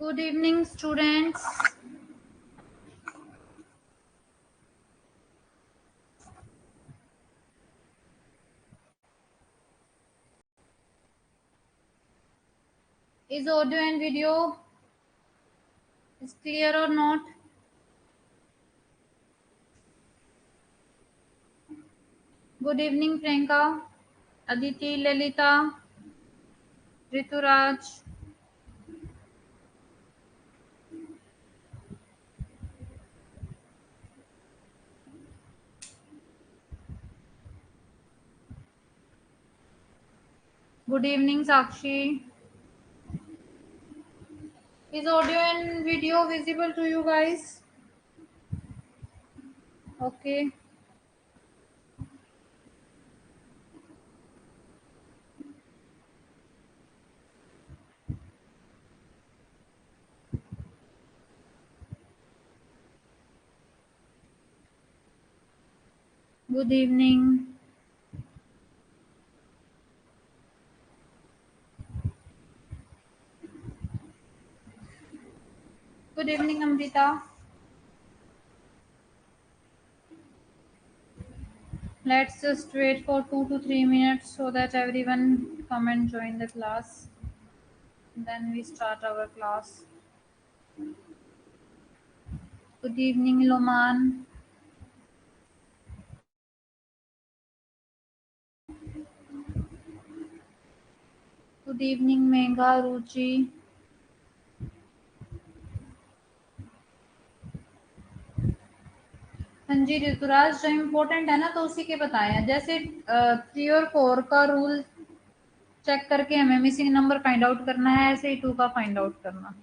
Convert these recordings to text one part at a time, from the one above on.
Good evening, students. Is audio and video is clear or not? Good evening, Priyanka, Aditi, Lalita, Rituraj. Good evening, Sakshi. Is audio and video visible to you guys? Okay. Good evening. Good evening, Amrita. Let's just wait for 2 to 3 minutes so that everyone come and join the class. Then we start our class. Good evening, Loman. Good evening, Megha, Ruchi. हाँ जी ऋतुराज, जो important है ना तो उसी के बताए हैं। जैसे 3 और 4 का रूल चेक करके हमें मिसिंग नंबर फाइंड आउट करना है, ऐसे ही 2 का फाइंड आउट करना।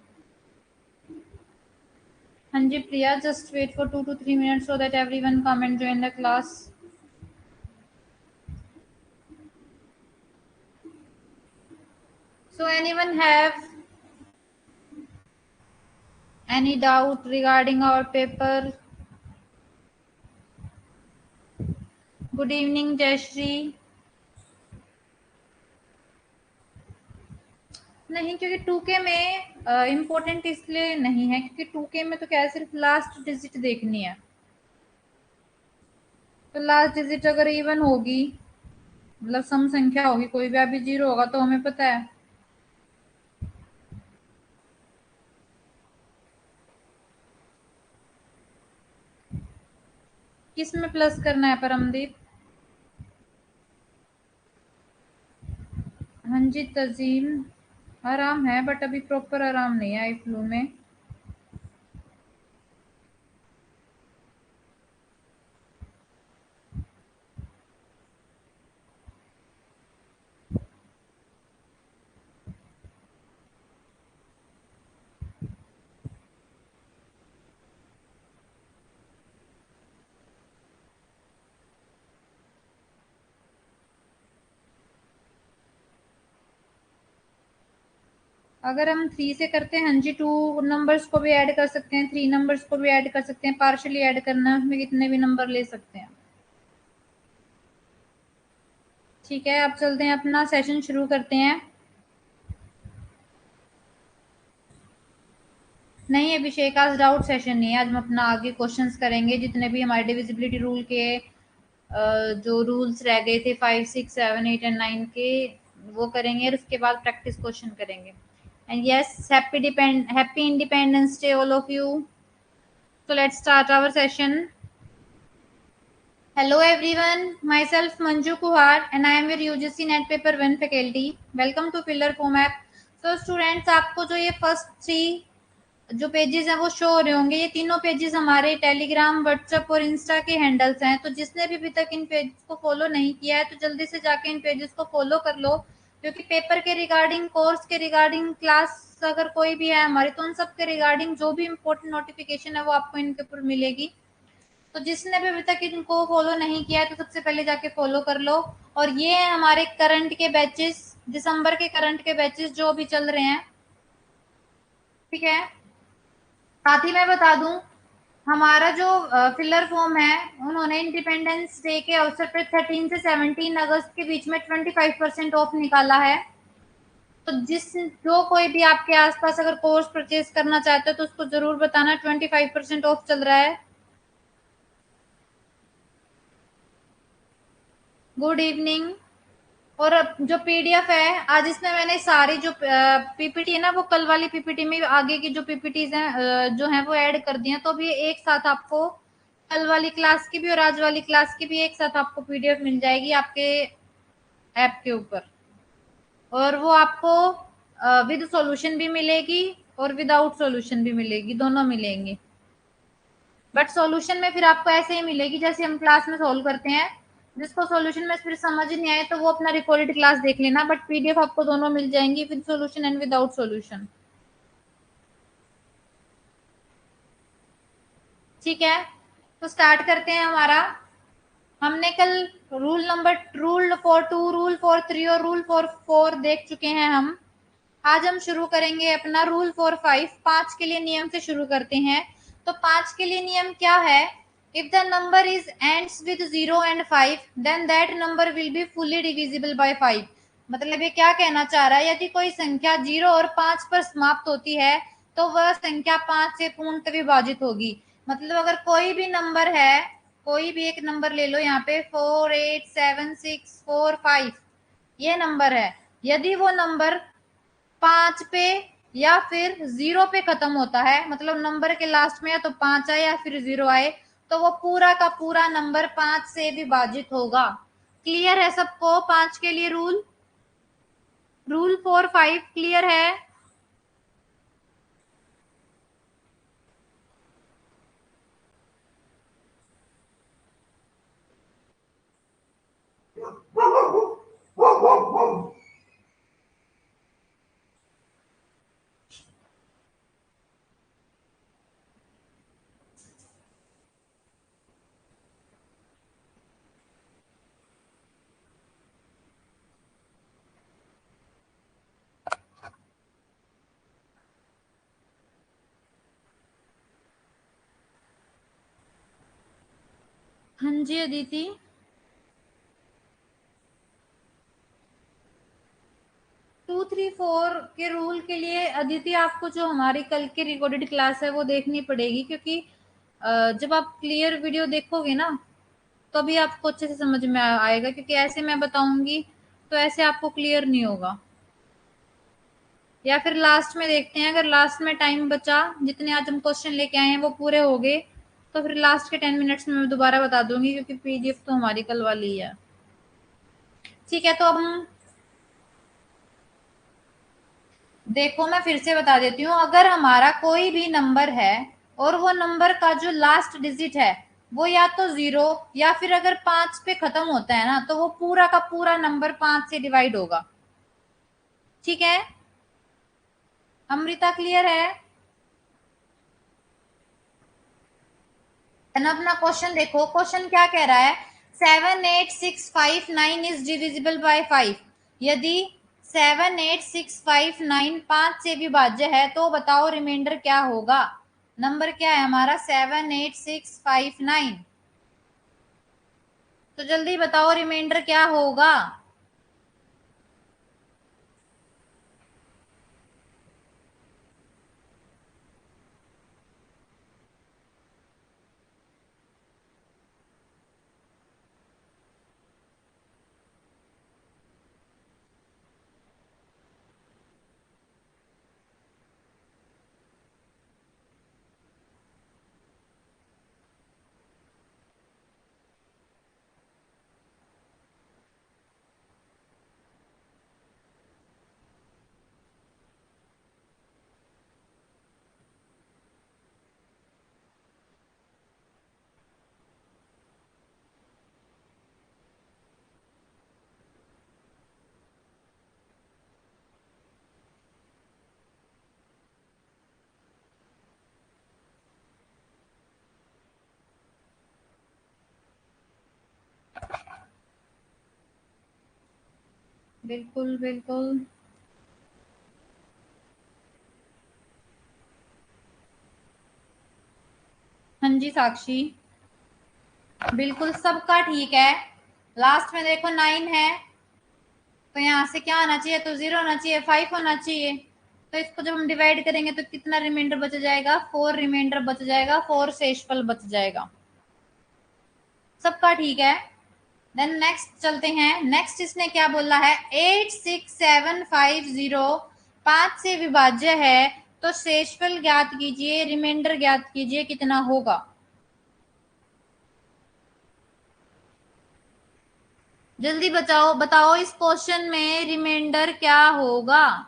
हाँ जी प्रिया, just wait for 2 to 3 minutes so that everyone come and join the class. So anyone have any doubt regarding our paper? Good evening, Jayashree. नहीं, क्योंकि 2K में important इसलिए नहीं है क्योंकि 2K में तो क्या है, सिर्फ लास्ट डिजिट देखनी है। तो लास्ट डिजिट अगर इवन होगी, मतलब सम संख्या होगी, कोई भी अभी 0 होगा तो हमें पता है। किस में प्लस करना है परमदीप? हाँ जी तजीम, आराम है बट अभी प्रॉपर आराम नहीं है आई फ्लू में। अगर हम 3 से करते हैं, हाँ जी 2 नंबर्स को भी ऐड कर सकते हैं, 3 नंबर्स को भी ऐड कर सकते हैं, पार्शियली ऐड करना है, उसमें कितने भी नंबर ले सकते हैं। ठीक है, अब चलते हैं, अपना सेशन शुरू करते हैं। नहीं अभिषेक, आज डाउट सेशन नहीं है, आज हम अपना आगे क्वेश्चंस करेंगे, जितने भी हमारे डिविजिबिलिटी रूल के जो रूल्स रह गए थे 5, 6, 7, 8 एंड 9 के, वो करेंगे और उसके बाद प्रैक्टिस क्वेश्चन करेंगे। And yes, happy independence day all of you. So let's start our session. Hello everyone, myself Manju Kuhar and I am your UGC Net Paper 1 faculty. Welcome to Pillar Format. So students, आपको जो ये first 3 जो pages हैं वो show हो रहे होंगे, ये तीनों पेजेस हमारे टेलीग्राम, व्हाट्सएप और इंस्टा के हैंडल्स हैं। तो जिसने भी अभी तक इन पेज को फॉलो नहीं किया है तो जल्दी से जाके इन पेजेस को फॉलो कर लो, क्योंकि पेपर के रिगार्डिंग, कोर्स के रिगार्डिंग, क्लास अगर कोई भी है हमारी, तो उन सब के रिगार्डिंग जो भी इम्पोर्टेंट नोटिफिकेशन है वो आपको इनके ऊपर मिलेगी। तो जिसने भी अभी तक इनको फॉलो नहीं किया है तो सबसे पहले जाके फॉलो कर लो। और ये है हमारे करंट के बैचेस, दिसंबर के करंट के बैचेस जो अभी चल रहे हैं। ठीक है, साथ ही मैं बता दूं, हमारा जो फिलर फॉर्म है, उन्होंने इंडिपेंडेंस डे के अवसर पर 13 से 17 अगस्त के बीच में 25% ऑफ निकाला है। तो जो कोई भी आपके आसपास अगर कोर्स परचेज करना चाहते हो तो उसको जरूर बताना, 25% ऑफ चल रहा है। Good evening. और अब जो पीडीएफ है, आज इसमें मैंने सारी जो पीपीटी है ना, वो कल वाली पीपीटी में आगे की जो पीपीटीज हैं जो है वो ऐड कर दी हैं, तो अभी एक साथ आपको कल वाली क्लास की भी और आज वाली क्लास की भी एक साथ आपको पीडीएफ मिल जाएगी आपके ऐप के ऊपर। और वो आपको विद सॉल्यूशन भी मिलेगी और विदाउट सॉल्यूशन भी मिलेगी, दोनों मिलेंगे। बट सॉल्यूशन में फिर आपको ऐसे ही मिलेगी जैसे हम क्लास में सोल्व करते हैं। जिसको सॉल्यूशन में फिर समझ नहीं आए तो वो अपना रिकॉर्डेड क्लास देख लेना, बट पीडीएफ आपको दोनों मिल जाएंगी, with solution and without solution. ठीक है, तो स्टार्ट करते हैं हमारा। हमने कल रूल फॉर 2, रूल फॉर 3 और रूल फॉर 4 देख चुके हैं हम। आज हम शुरू करेंगे अपना रूल फॉर 5। 5 के लिए नियम से शुरू करते हैं। तो 5 के लिए नियम क्या है? If the number is ends with 0 and 5 then that number will be fully divisible by 5। मतलब ये क्या कहना चाह रहा है, यदि कोई संख्या 0 और 5 पर समाप्त होती है तो वह संख्या 5 से पूर्णतः विभाजित होगी। मतलब अगर कोई भी नंबर है, कोई भी एक नंबर ले लो, यहाँ पे 4 8 7 6 4 5 ये नंबर है। यदि वो नंबर 5 पे या फिर 0 पे खत्म होता है, मतलब नंबर के लास्ट में या तो 5 आए या फिर 0 आए, तो वो पूरा का पूरा नंबर 5 से विभाजित होगा। क्लियर है सबको 5 के लिए रूल? रूल फॉर 5 क्लियर है? हाँ जी अदिति। 2 3 4 के रूल के लिए अदिति आपको जो हमारी कल की रिकॉर्डेड क्लास है वो देखनी पड़ेगी, क्योंकि जब आप क्लियर वीडियो देखोगे ना तभी आपको अच्छे से समझ में आएगा, क्योंकि ऐसे मैं बताऊंगी तो ऐसे आपको क्लियर नहीं होगा। या फिर लास्ट में देखते हैं, अगर लास्ट में टाइम बचा, जितने आज हम क्वेश्चन लेके आए हैं वो पूरे हो गए, तो फिर लास्ट के 10 मिनट्स में मैं दोबारा बता दूंगी, क्योंकि पीडीएफ तो हमारी कल वाली ही है। ठीक है, तो अब हम देखो, मैं फिर से बता देती हूँ। अगर हमारा कोई भी नंबर है और वो नंबर का जो लास्ट डिजिट है वो या तो 0 या फिर अगर 5 पे खत्म होता है ना, तो वो पूरा का पूरा नंबर 5 से डिवाइड होगा। ठीक है अमृता, क्लियर है? अपना क्वेश्चन देखो, क्वेश्चन क्या कह रहा है? 7 8 6 5 9 इज डिविजिबल बाय 5। यदि 7 8 6 5 9 5 से विभाज्य है तो बताओ रिमाइंडर क्या होगा। नंबर क्या है हमारा? 7 8 6 5 9। तो जल्दी बताओ रिमाइंडर क्या होगा। बिल्कुल बिल्कुल। हाँ जी साक्षी, बिल्कुल सबका ठीक है। लास्ट में देखो 9 है। तो यहाँ से क्या आना चाहिए, तो 0 होना चाहिए, 5 होना चाहिए। तो इसको जब हम डिवाइड करेंगे तो कितना रिमाइंडर बच जाएगा, 4 रिमाइंडर बच जाएगा, 4 शेषफल बच जाएगा। सबका ठीक है। देन नेक्स्ट चलते हैं। नेक्स्ट इसने क्या बोला है, 86750 5 से विभाज्य है, तो शेषफल ज्ञात कीजिए, रिमाइंडर ज्ञात कीजिए, कितना होगा। जल्दी बचाओ, बताओ इस क्वेश्चन में रिमाइंडर क्या होगा।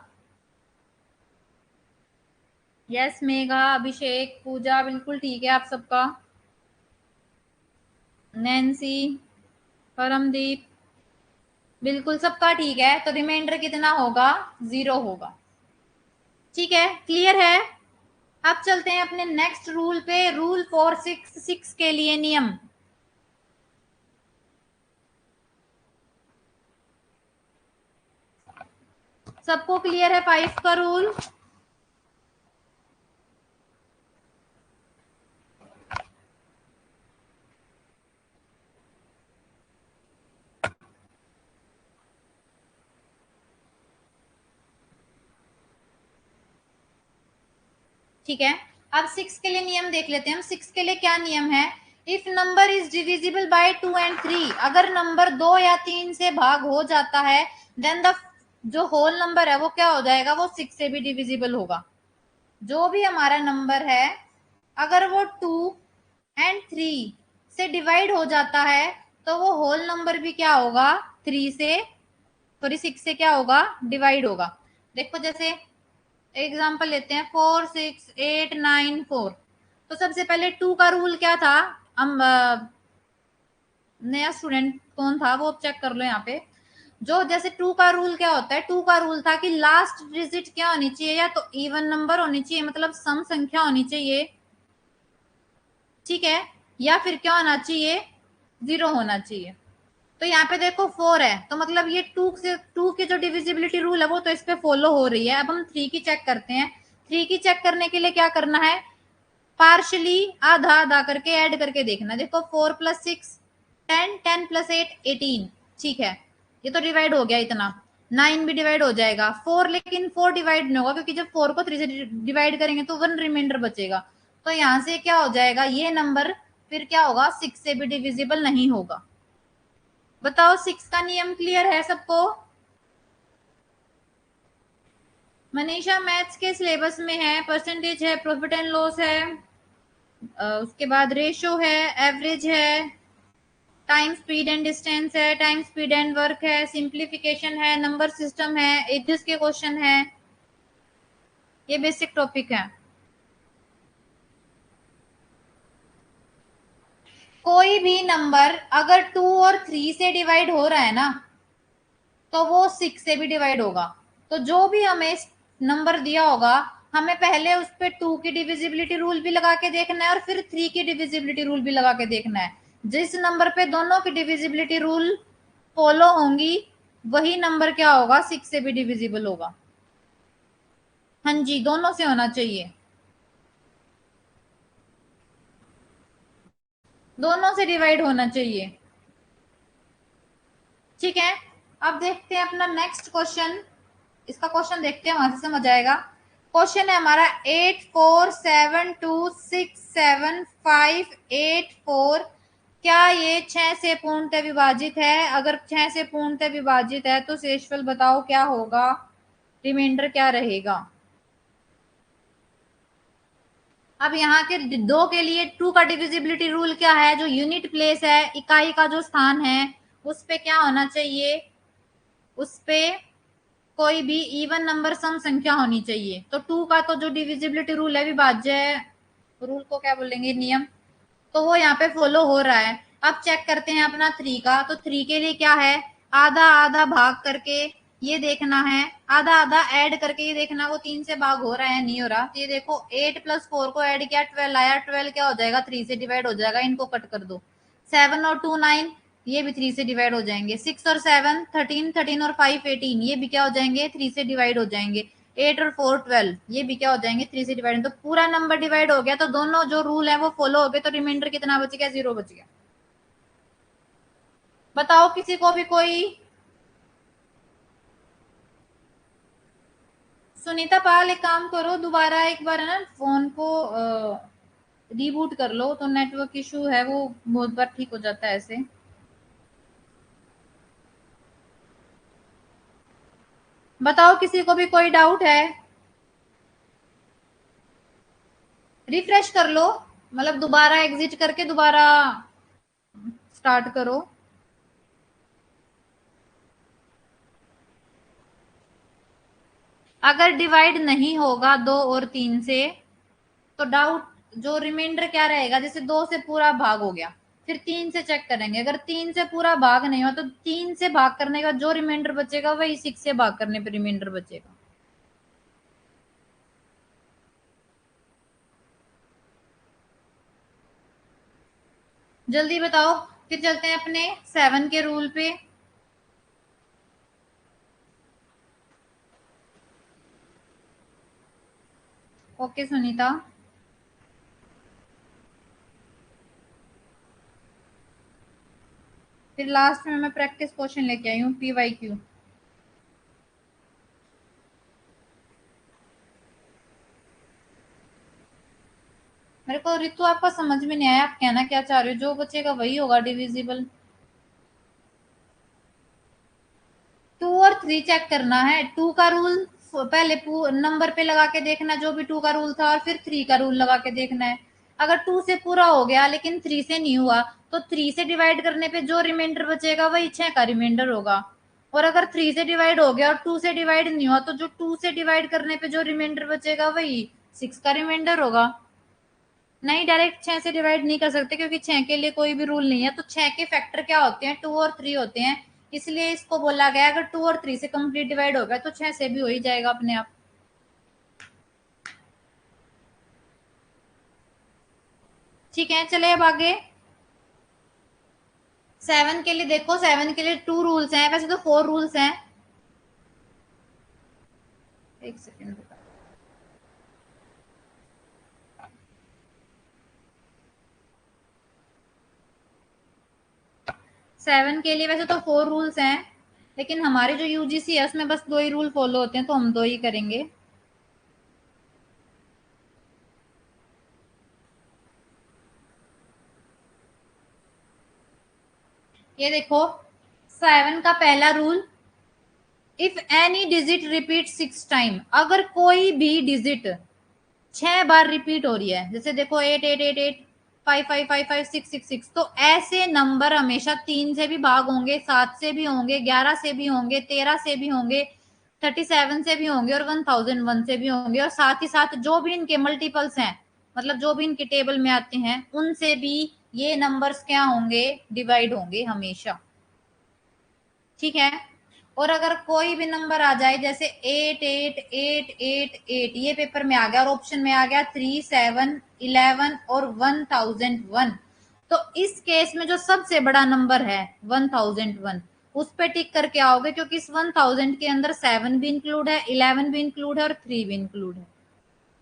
यस मेघा, अभिषेक, पूजा, बिल्कुल ठीक है आप सबका। नैन्सी, परमदीप, बिल्कुल सबका ठीक है। तो रिमाइंडर कितना होगा, 0 होगा। ठीक है, क्लियर है। अब चलते हैं अपने नेक्स्ट रूल पे। रूल 466 के लिए नियम। सबको क्लियर है 5 का रूल। ठीक है, अब 6 के लिए नियम देख लेते हैं हम। 6 के लिए क्या नियम है, if number is divisible by 2 and 3, अगर नंबर 2 या 3 से भाग हो जाता है, देन द जो होल नंबर है वो क्या हो जाएगा, वो 6 से भी डिविजिबल होगा। जो भी हमारा नंबर है, अगर वो 2 एंड 3 से डिवाइड हो जाता है, तो वो होल नंबर भी क्या होगा, 3 से, सॉरी 6 से क्या होगा, डिवाइड होगा। देखो जैसे एग्जाम्पल लेते हैं, 46894। तो सबसे पहले 2 का रूल क्या था, हम नया स्टूडेंट कौन था वो चेक कर लो यहाँ पे। जो जैसे 2 का रूल क्या होता है, 2 का रूल था कि लास्ट डिजिट क्या होनी चाहिए, या तो इवन नंबर होनी चाहिए, मतलब सम संख्या होनी चाहिए, ठीक है, या फिर क्या होना चाहिए, 0 होना चाहिए। तो यहाँ पे देखो 4 है, तो मतलब ये 2 से 2 की जो डिविजिबिलिटी रूल है वो तो इस पे फॉलो हो रही है। अब हम 3 की चेक करते हैं। 3 की चेक करने के लिए क्या करना है, पार्शली आधा आधा करके ऐड करके देखना। देखो 4 प्लस 6 10, 10 प्लस 8 18, ठीक है, ये तो डिवाइड हो गया इतना। 9 भी डिवाइड हो जाएगा, 4 लेकिन 4 डिवाइड नहीं होगा, क्योंकि जब 4 को 3 से डिवाइड करेंगे तो 1 रिमाइंडर बचेगा। तो यहाँ से क्या हो जाएगा, ये नंबर फिर क्या होगा, 6 से भी डिविजिबल नहीं होगा। बताओ 6 का नियम क्लियर है सबको। मनीषा मैथ्स के सिलेबस में है, परसेंटेज है, प्रॉफिट एंड लॉस है, उसके बाद रेशो है, एवरेज है, टाइम स्पीड एंड डिस्टेंस है, टाइम स्पीड एंड वर्क है, सिंप्लीफिकेशन है, नंबर सिस्टम है, एजेस के क्वेश्चन है। ये बेसिक टॉपिक है। कोई भी नंबर अगर 2 और 3 से डिवाइड हो रहा है ना, तो वो 6 से भी डिवाइड होगा। तो जो भी हमें नंबर दिया होगा, हमें पहले उस पे 2 की डिविजिबिलिटी रूल भी लगा के देखना है, और फिर 3 की डिविजिबिलिटी रूल भी लगा के देखना है। जिस नंबर पे दोनों की डिविजिबिलिटी रूल फॉलो होंगी, वही नंबर क्या होगा, 6 से भी डिविजिबल होगा। हाँ जी, दोनों से होना चाहिए, दोनों से डिवाइड होना चाहिए। ठीक है, अब देखते हैं अपना नेक्स्ट क्वेश्चन। इसका क्वेश्चन देखते हैं, वहां से समझ आएगा। क्वेश्चन है हमारा 84726758 क्या ये 6 से पूर्णतः विभाजित है, अगर 6 से पूर्णतः विभाजित है तो शेषफल बताओ क्या होगा, रिमाइंडर क्या रहेगा। अब यहाँ के 2 के लिए 2 का डिविजिबिलिटी रूल क्या है, जो यूनिट प्लेस है, इकाई का जो स्थान है, उस पे क्या होना चाहिए, उस पे कोई भी इवन नंबर सम संख्या होनी चाहिए। तो 2 का तो जो डिविजिबिलिटी रूल है, विभाज्य रूल को क्या बोलेंगे, नियम, तो वो यहाँ पे फॉलो हो रहा है। अब चेक करते हैं अपना 3 का। तो 3 के लिए क्या है, आधा आधा भाग करके ये देखना है, आधा आधा ऐड करके ये देखना, वो 3 से भाग हो रहा है नहीं हो रहा। तो ये देखो 8 प्लस 4 को ऐड किया 12 आया, 12 क्या हो जाएगा, 3 से डिवाइड हो जाएगा, इनको कट कर दो। 7 और 2 9, ये भी 3 से डिवाइड हो जाएंगे। 6 और 7 13, 13 और 5 18, ये भी क्या हो जाएंगे, 3 से डिवाइड हो जाएंगे। 8 और 4 12, ये भी क्या हो जाएंगे, 3 से डिवाइड। तो पूरा नंबर डिवाइड हो गया, तो दोनों जो रूल है वो फॉलो हो गए, तो रिमाइंडर कितना बच गया, 0 बच गया। बताओ किसी को भी कोई सुनीता पाल, एक काम करो, दोबारा एक बार है ना फोन को रीबूट कर लो, तो नेटवर्क इशू है वो बहुत बार ठीक हो जाता है ऐसे। बताओ किसी को भी कोई डाउट है? रिफ्रेश कर लो, मतलब दोबारा एग्जिट करके दोबारा स्टार्ट करो। अगर डिवाइड नहीं होगा 2 और 3 से, तो डाउट जो रिमाइंडर क्या रहेगा, जैसे 2 से पूरा भाग हो गया, फिर 3 से चेक करेंगे, अगर 3 से पूरा भाग नहीं हुआ तो 3 से भाग करने का जो रिमाइंडर बचेगा वही 6 से भाग करने पर रिमाइंडर बचेगा। जल्दी बताओ, फिर चलते हैं अपने 7 के रूल पे। ओके सुनीता। फिर लास्ट में मैं प्रैक्टिस क्वेश्चन लेके आई हूँ, PYQ। मेरे को ऋतु आपका समझ में नहीं आया, आप कहना क्या चाह रहे हो? जो बचेगा वही होगा डिविजिबल। 2 और 3 चेक करना है। 2 का रूल पहले नंबर पे लगा के देखना, जो भी 2 का रूल था, और फिर 3 का रूल लगा के देखना है। अगर 2 से पूरा हो गया लेकिन 3 से नहीं हुआ, तो 3 से डिवाइड करने पे जो रिमाइंडर बचेगा वही 6 का रिमाइंडर होगा। और अगर 3 से डिवाइड हो गया और 2 से डिवाइड नहीं हुआ, तो जो 2 से डिवाइड करने पे जो रिमाइंडर बचेगा वही 6 का रिमाइंडर होगा। नहीं, डायरेक्ट 6 से डिवाइड नहीं कर सकते, क्योंकि 6 के लिए कोई भी रूल नहीं है। तो 6 के फैक्टर क्या होते हैं? 2 और 3 होते हैं। इसलिए इसको बोला गया, अगर 2 और 3 से कंप्लीट डिवाइड होगा तो 6 से भी हो ही जाएगा अपने आप। ठीक है, चले अब आगे। 7 के लिए देखो, 7 के लिए 2 रूल्स हैं, वैसे तो 4 रूल्स हैं। एक सेकेंड। 7 के लिए वैसे तो 4 रूल्स हैं, लेकिन हमारे जो यूजीसी है उसमें बस 2 ही रूल फॉलो होते हैं, तो हम 2 ही करेंगे। ये देखो, 7 का पहला rule, if any digit repeat 6 time, अगर कोई भी डिजिट 6 बार रिपीट हो रही है, जैसे देखो 8888, 55555666, तो ऐसे नंबर हमेशा 3 से भी भाग होंगे, 7 से भी होंगे, 11 से भी होंगे, 13 से भी होंगे, 37 से भी होंगे, और 1001 से भी होंगे। और साथ ही साथ जो भी इनके मल्टीपल्स हैं, मतलब जो भी इनके टेबल में आते हैं, उनसे भी ये नंबर्स क्या होंगे? डिवाइड होंगे हमेशा। ठीक है। और अगर कोई भी नंबर आ जाए, जैसे 88888, ये पेपर में आ गया और ऑप्शन में आ गया 3711 और 1001, तो इस केस में जो सबसे बड़ा नंबर है 1001, उस पे टिक करके आओगे, क्योंकि इस 1000 के अंदर 7 भी इंक्लूड है, 11 भी इंक्लूड है और 3 भी इंक्लूड है।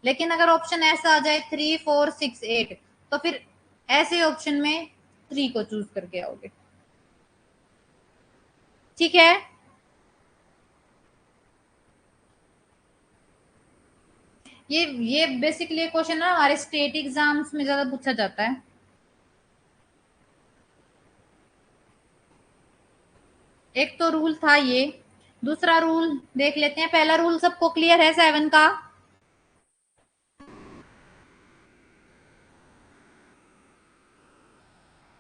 लेकिन अगर ऑप्शन ऐसा आ जाए 3468, तो फिर ऐसे ऑप्शन में 3 को चूज करके आओगे। ठीक है। ये बेसिकली क्वेश्चन ना हमारे स्टेट एग्जाम्स में ज्यादा पूछा जाता है। एक तो रूल था ये, दूसरा रूल देख लेते हैं। पहला रूल सबको क्लियर है 7 का?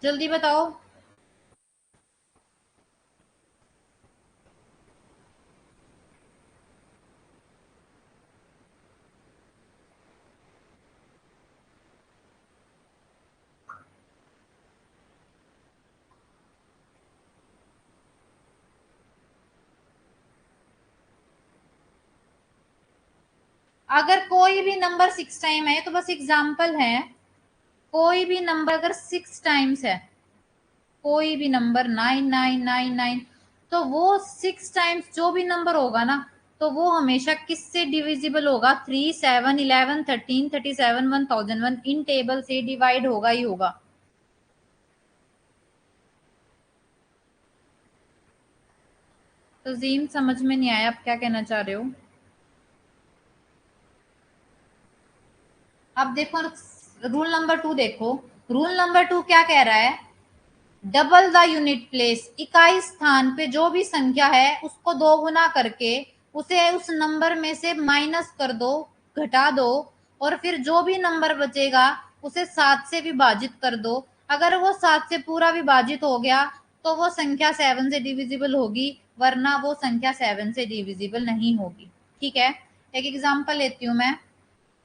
जल्दी बताओ। अगर कोई भी नंबर 6 टाइम है, तो बस एग्जाम्पल है, कोई भी नंबर अगर 6 टाइम्स है, कोई भी नंबर 9999, तो वो 6 टाइम्स जो भी नंबर होगा ना, तो वो हमेशा किससे डिविजिबल होगा? 3, 7, 11, 13, 37, 1001, इन टेबल से डिवाइड होगा ही होगा। तो जीम समझ में नहीं आया, आप क्या कहना चाह रहे हो? अब देखो रूल नंबर 2 देखो, रूल नंबर 2 क्या कह रहा है, डबल द यूनिट प्लेस, इकाई स्थान पे जो भी संख्या है उसको दो गुना करके उसे उस नंबर में से माइनस कर दो, घटा दो, और फिर जो भी नंबर बचेगा उसे 7 से विभाजित कर दो। अगर वो 7 से पूरा विभाजित हो गया तो वो संख्या 7 से डिविजिबल होगी, वरना वो संख्या 7 से डिविजिबल नहीं होगी। ठीक है, एक एग्जांपल लेती हूं मैं,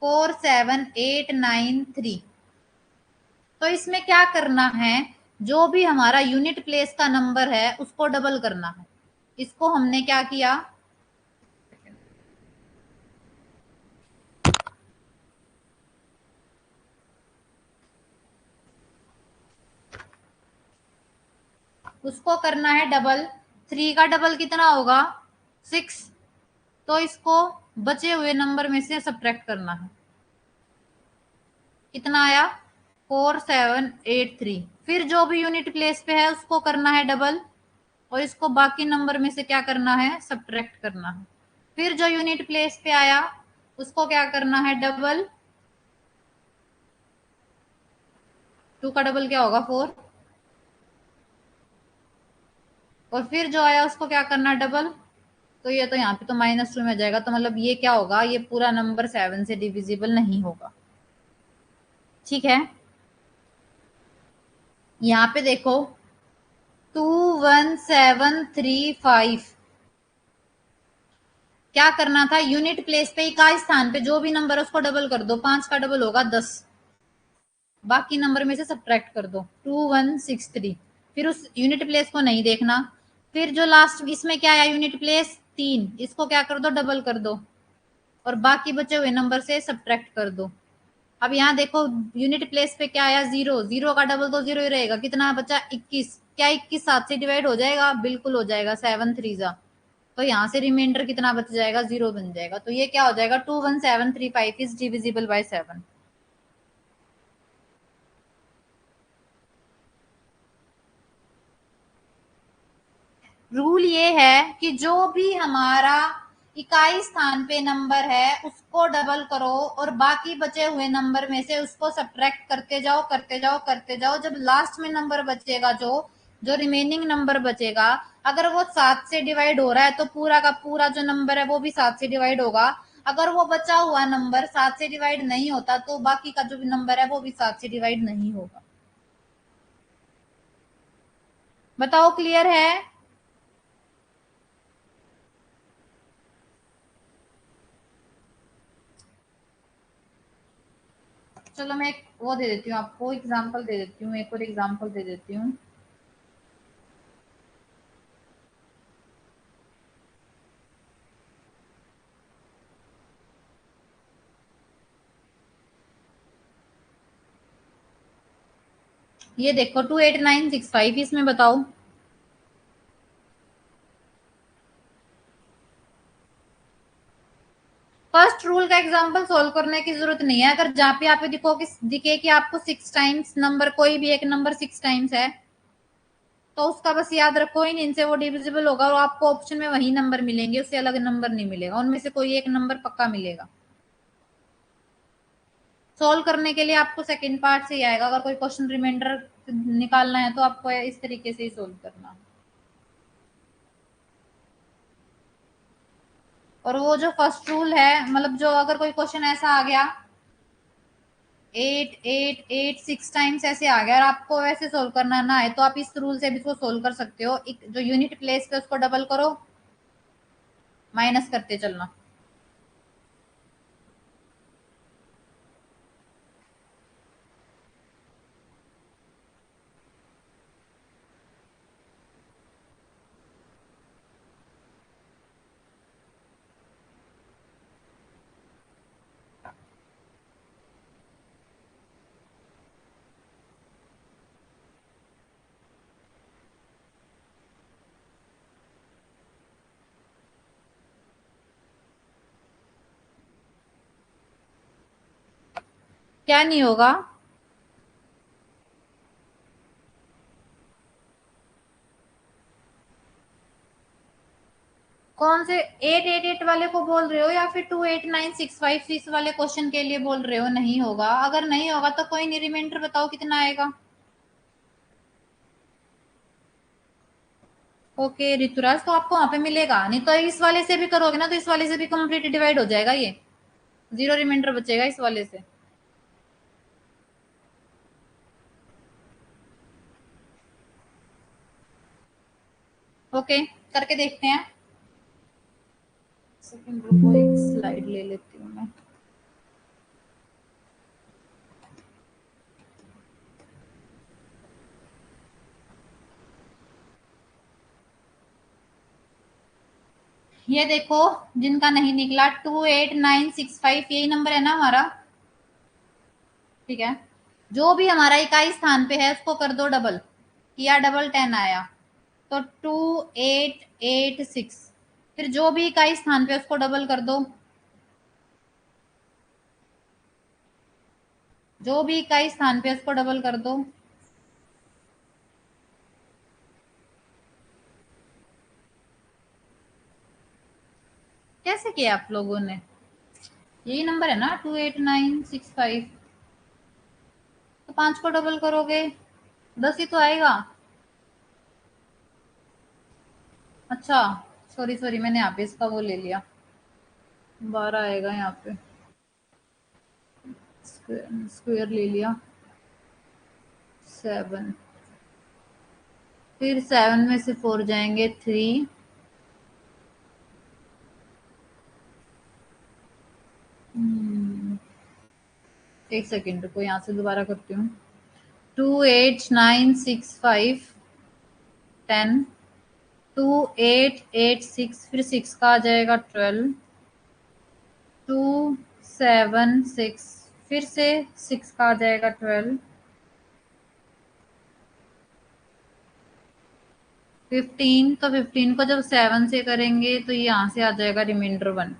47893। तो इसमें क्या करना है, जो भी हमारा यूनिट प्लेस का नंबर है उसको डबल करना है। इसको हमने क्या किया, उसको करना है डबल। 3 का डबल कितना होगा, 6। तो इसको बचे हुए नंबर में से सब्ट्रैक्ट करना है। कितना आया, 4783। फिर जो भी यूनिट प्लेस पे है उसको करना है डबल, और इसको बाकी नंबर में से क्या करना है, सब्ट्रैक्ट करना है। फिर जो यूनिट प्लेस पे आया उसको क्या करना है, डबल। 2 का डबल क्या होगा, 4। और फिर जो आया उसको क्या करना, डबल। तो ये तो यहाँ पे तो -2 में जाएगा, तो मतलब ये क्या होगा, ये पूरा नंबर 7 से डिविजिबल नहीं होगा। ठीक है, यहाँ पे देखो 21735, क्या करना था, यूनिट प्लेस पे इकाई स्थान पे जो भी नंबर है उसको डबल कर दो। 5 का डबल होगा 10, बाकी नंबर में से सब्ट्रैक्ट कर दो, 2163। फिर उस यूनिट प्लेस को नहीं देखना। फिर जो लास्ट इसमें क्या आया, यूनिट प्लेस 3, इसको क्या कर दो, डबल कर दो, और बाकी बचे हुए नंबर से सब्ट्रैक्ट कर दो। अब यहाँ देखो यूनिट प्लेस पे क्या आया, 0। 0 का डबल तो 0 ही रहेगा। कितना बचा, 21। क्या 21 7 से डिवाइड हो जाएगा, बिल्कुल हो जाएगा, 7 3 जा। तो यहाँ से रिमाइंडर कितना बच जाएगा, 0 बन जाएगा। तो ये क्या हो जाएगा, 21735 इज डिविजिबल बाय 7। रूल ये है कि जो भी हमारा इकाई स्थान पे नंबर है उसको डबल करो, और बाकी बचे हुए नंबर में से उसको सब्ट्रैक्ट करते जाओ करते जाओ करते जाओ। जब लास्ट में नंबर बचेगा, जो जो रिमेनिंग नंबर बचेगा, अगर वो 7 से डिवाइड हो रहा है तो पूरा का पूरा जो नंबर है वो भी 7 से डिवाइड होगा। अगर वो बचा हुआ नंबर 7 से डिवाइड नहीं होता तो बाकी का जो भी नंबर है वो भी 7 से डिवाइड नहीं होगा। बताओ, क्लियर है। चलो मैं एक वो दे देती हूँ आपको, एग्जांपल दे देती हूँ, एक और एग्जांपल दे देती हूँ। ये देखो 28965, इसमें बताओ। फर्स्ट रूल का एग्जांपल सोल्व करने की जरूरत नहीं है। अगर जहाँ पे आप दिखो कि दिखे कि आपको 6 टाइम्स नंबर, कोई भी एक नंबर 6 टाइम्स है, तो उसका बस याद रखो इन इनसे वो डिविजिबल होगा, और आपको ऑप्शन में वही नंबर मिलेंगे, उससे अलग नंबर नहीं मिलेगा, उनमें से कोई एक नंबर पक्का मिलेगा। सोल्व करने के लिए आपको सेकंड पार्ट से ही आएगा। अगर कोई क्वेश्चन रिमाइंडर निकालना है तो आपको इस तरीके से ही सोल्व करना। और वो जो फर्स्ट रूल है, मतलब जो अगर कोई क्वेश्चन ऐसा आ गया 8 8 8 6 टाइम्स ऐसे आ गया और आपको वैसे सोल्व करना ना है, तो आप इस रूल से भी इसको सोल्व कर सकते हो। एक जो यूनिट प्लेस पे उसको डबल करो, माइनस करते चलना। क्या नहीं होगा, कौन से 888 वाले को बोल रहे हो या फिर 28965 इस वाले क्वेश्चन के लिए बोल रहे हो? नहीं होगा। अगर नहीं होगा तो कोई नहीं, रिमाइंडर बताओ कितना आएगा। ओके ऋतुराज, तो आपको वहां पे मिलेगा। नहीं तो इस वाले से भी करोगे ना तो इस वाले से भी कंप्लीट डिवाइड हो जाएगा, ये जीरो रिमाइंडर बचेगा इस वाले से। ओके करके देखते हैं। सेकंड रुको, एक स्लाइड ले लेती हूँ मैं। ये देखो, जिनका नहीं निकला 28965 यही नंबर है ना हमारा। ठीक है, जो भी हमारा इकाई स्थान पे है उसको कर दो डबल, किया डबल 10 आया तो 2886। फिर जो भी इकाई स्थान पे उसको डबल कर दो, जो भी इकाई स्थान पे उसको डबल कर दो। कैसे किया आप लोगों ने? यही नंबर है ना 28965, तो 5 को डबल करोगे 10 ही तो आएगा। अच्छा सॉरी सॉरी, मैंने यहाँ पे इसका वो ले लिया, 12 आएगा यहाँ पे, स्क्वायर ले लिया। 7, फिर 7 में से 4 जाएंगे 3, एक सेकेंड को यहाँ से दोबारा करती हूँ। 28965 10, 2886, फिर 6 का आ जाएगा 12, 276, फिर से 6 का आ जाएगा 12, 15, तो 15 को जब 7 से करेंगे तो यहाँ से आ जाएगा रिमाइंडर 1।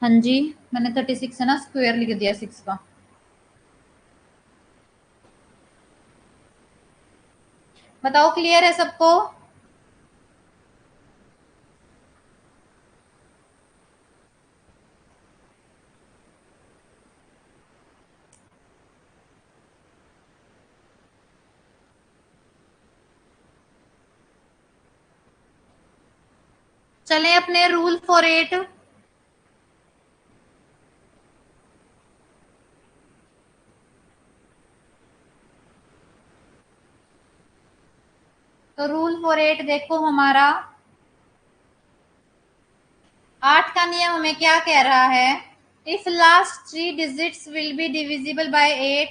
हाँ जी, मैंने 36 है ना स्क्वायर लिख दिया 6 का। बताओ क्लियर है सबको? चलें अपने रूल फॉर 8। तो रूल फॉर 8 देखो हमारा 8 का नियम हमें क्या कह रहा है? If last 3 digits will be divisible by 8,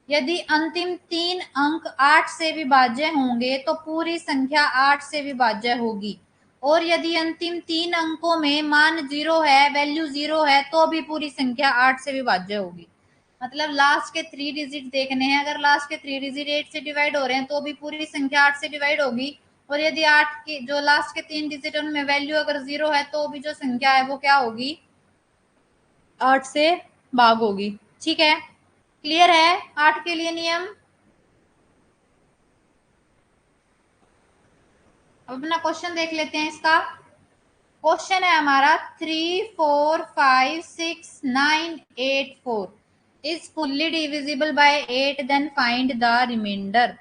यदि अंतिम 3 अंक 8 से विभाज्य होंगे तो पूरी संख्या 8 से विभाज्य होगी, और यदि अंतिम 3 अंकों में मान 0 है, वैल्यू 0 है, तो भी पूरी संख्या 8 से विभाज्य होगी। मतलब लास्ट के 3 डिजिट देखने हैं, अगर लास्ट के 3 डिजिट 8 से डिवाइड हो रहे हैं तो भी पूरी संख्या 8 से डिवाइड होगी, और यदि 8 की जो लास्ट के 3 डिजिट उनमें वैल्यू अगर 0 है तो भी जो संख्या है वो क्या होगी? 8 से भाग होगी। ठीक है, क्लियर है 8 के लिए नियम? अब अपना क्वेश्चन देख लेते हैं इसका। क्वेश्चन है हमारा 3456984 is fully divisible by 8, then find the remainder.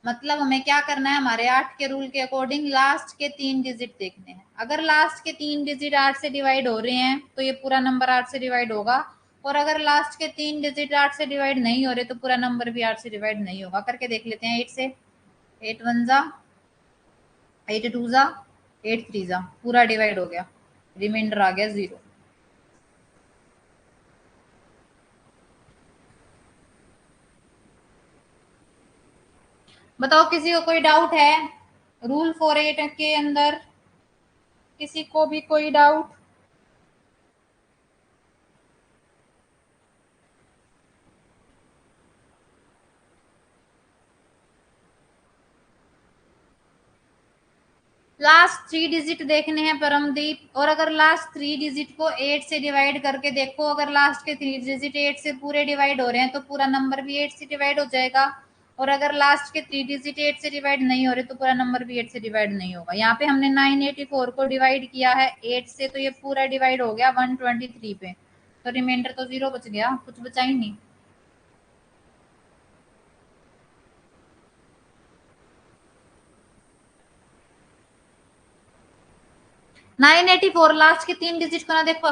मतलब हमें क्या करना है? हमारे 8 के रूल के अकॉर्डिंग लास्ट के 3 डिजिट देखने हैं। अगर लास्ट के 3 डिजिट 8 से डिवाइड हो रहे हैं तो ये पूरा नंबर 8 से डिवाइड होगा, और अगर लास्ट के 3 डिजिट 8 से डिवाइड नहीं हो रहे तो पूरा नंबर भी 8 से डिवाइड नहीं होगा। करके देख लेते हैं 8 से। 8 1 जा, 8 2 जा, 8 3 जा, पूरा डिवाइड हो गया, रिमाइंडर आ गया 0। बताओ किसी को कोई डाउट है रूल फॉर 8 के अंदर? किसी को भी कोई डाउट? लास्ट 3 डिजिट देखने हैं परमदीप, और अगर लास्ट 3 डिजिट को 8 से डिवाइड करके देखो, अगर लास्ट के 3 डिजिट 8 से पूरे डिवाइड हो रहे हैं तो पूरा नंबर भी 8 से डिवाइड हो जाएगा, और अगर लास्ट के 3 डिजिट 8 से डिवाइड नहीं हो रहे तो पूरा नंबर भी 8 से डिवाइड नहीं होगा। यहाँ पे हमने 984 को डिवाइड किया है 8 से, तो ये पूरा डिवाइड हो गया 123 पे, तो रिमाइंडर तो 0 बच गया, कुछ बचा ही नहीं। 984 लास्ट के 3 डिजिट को ना देखो,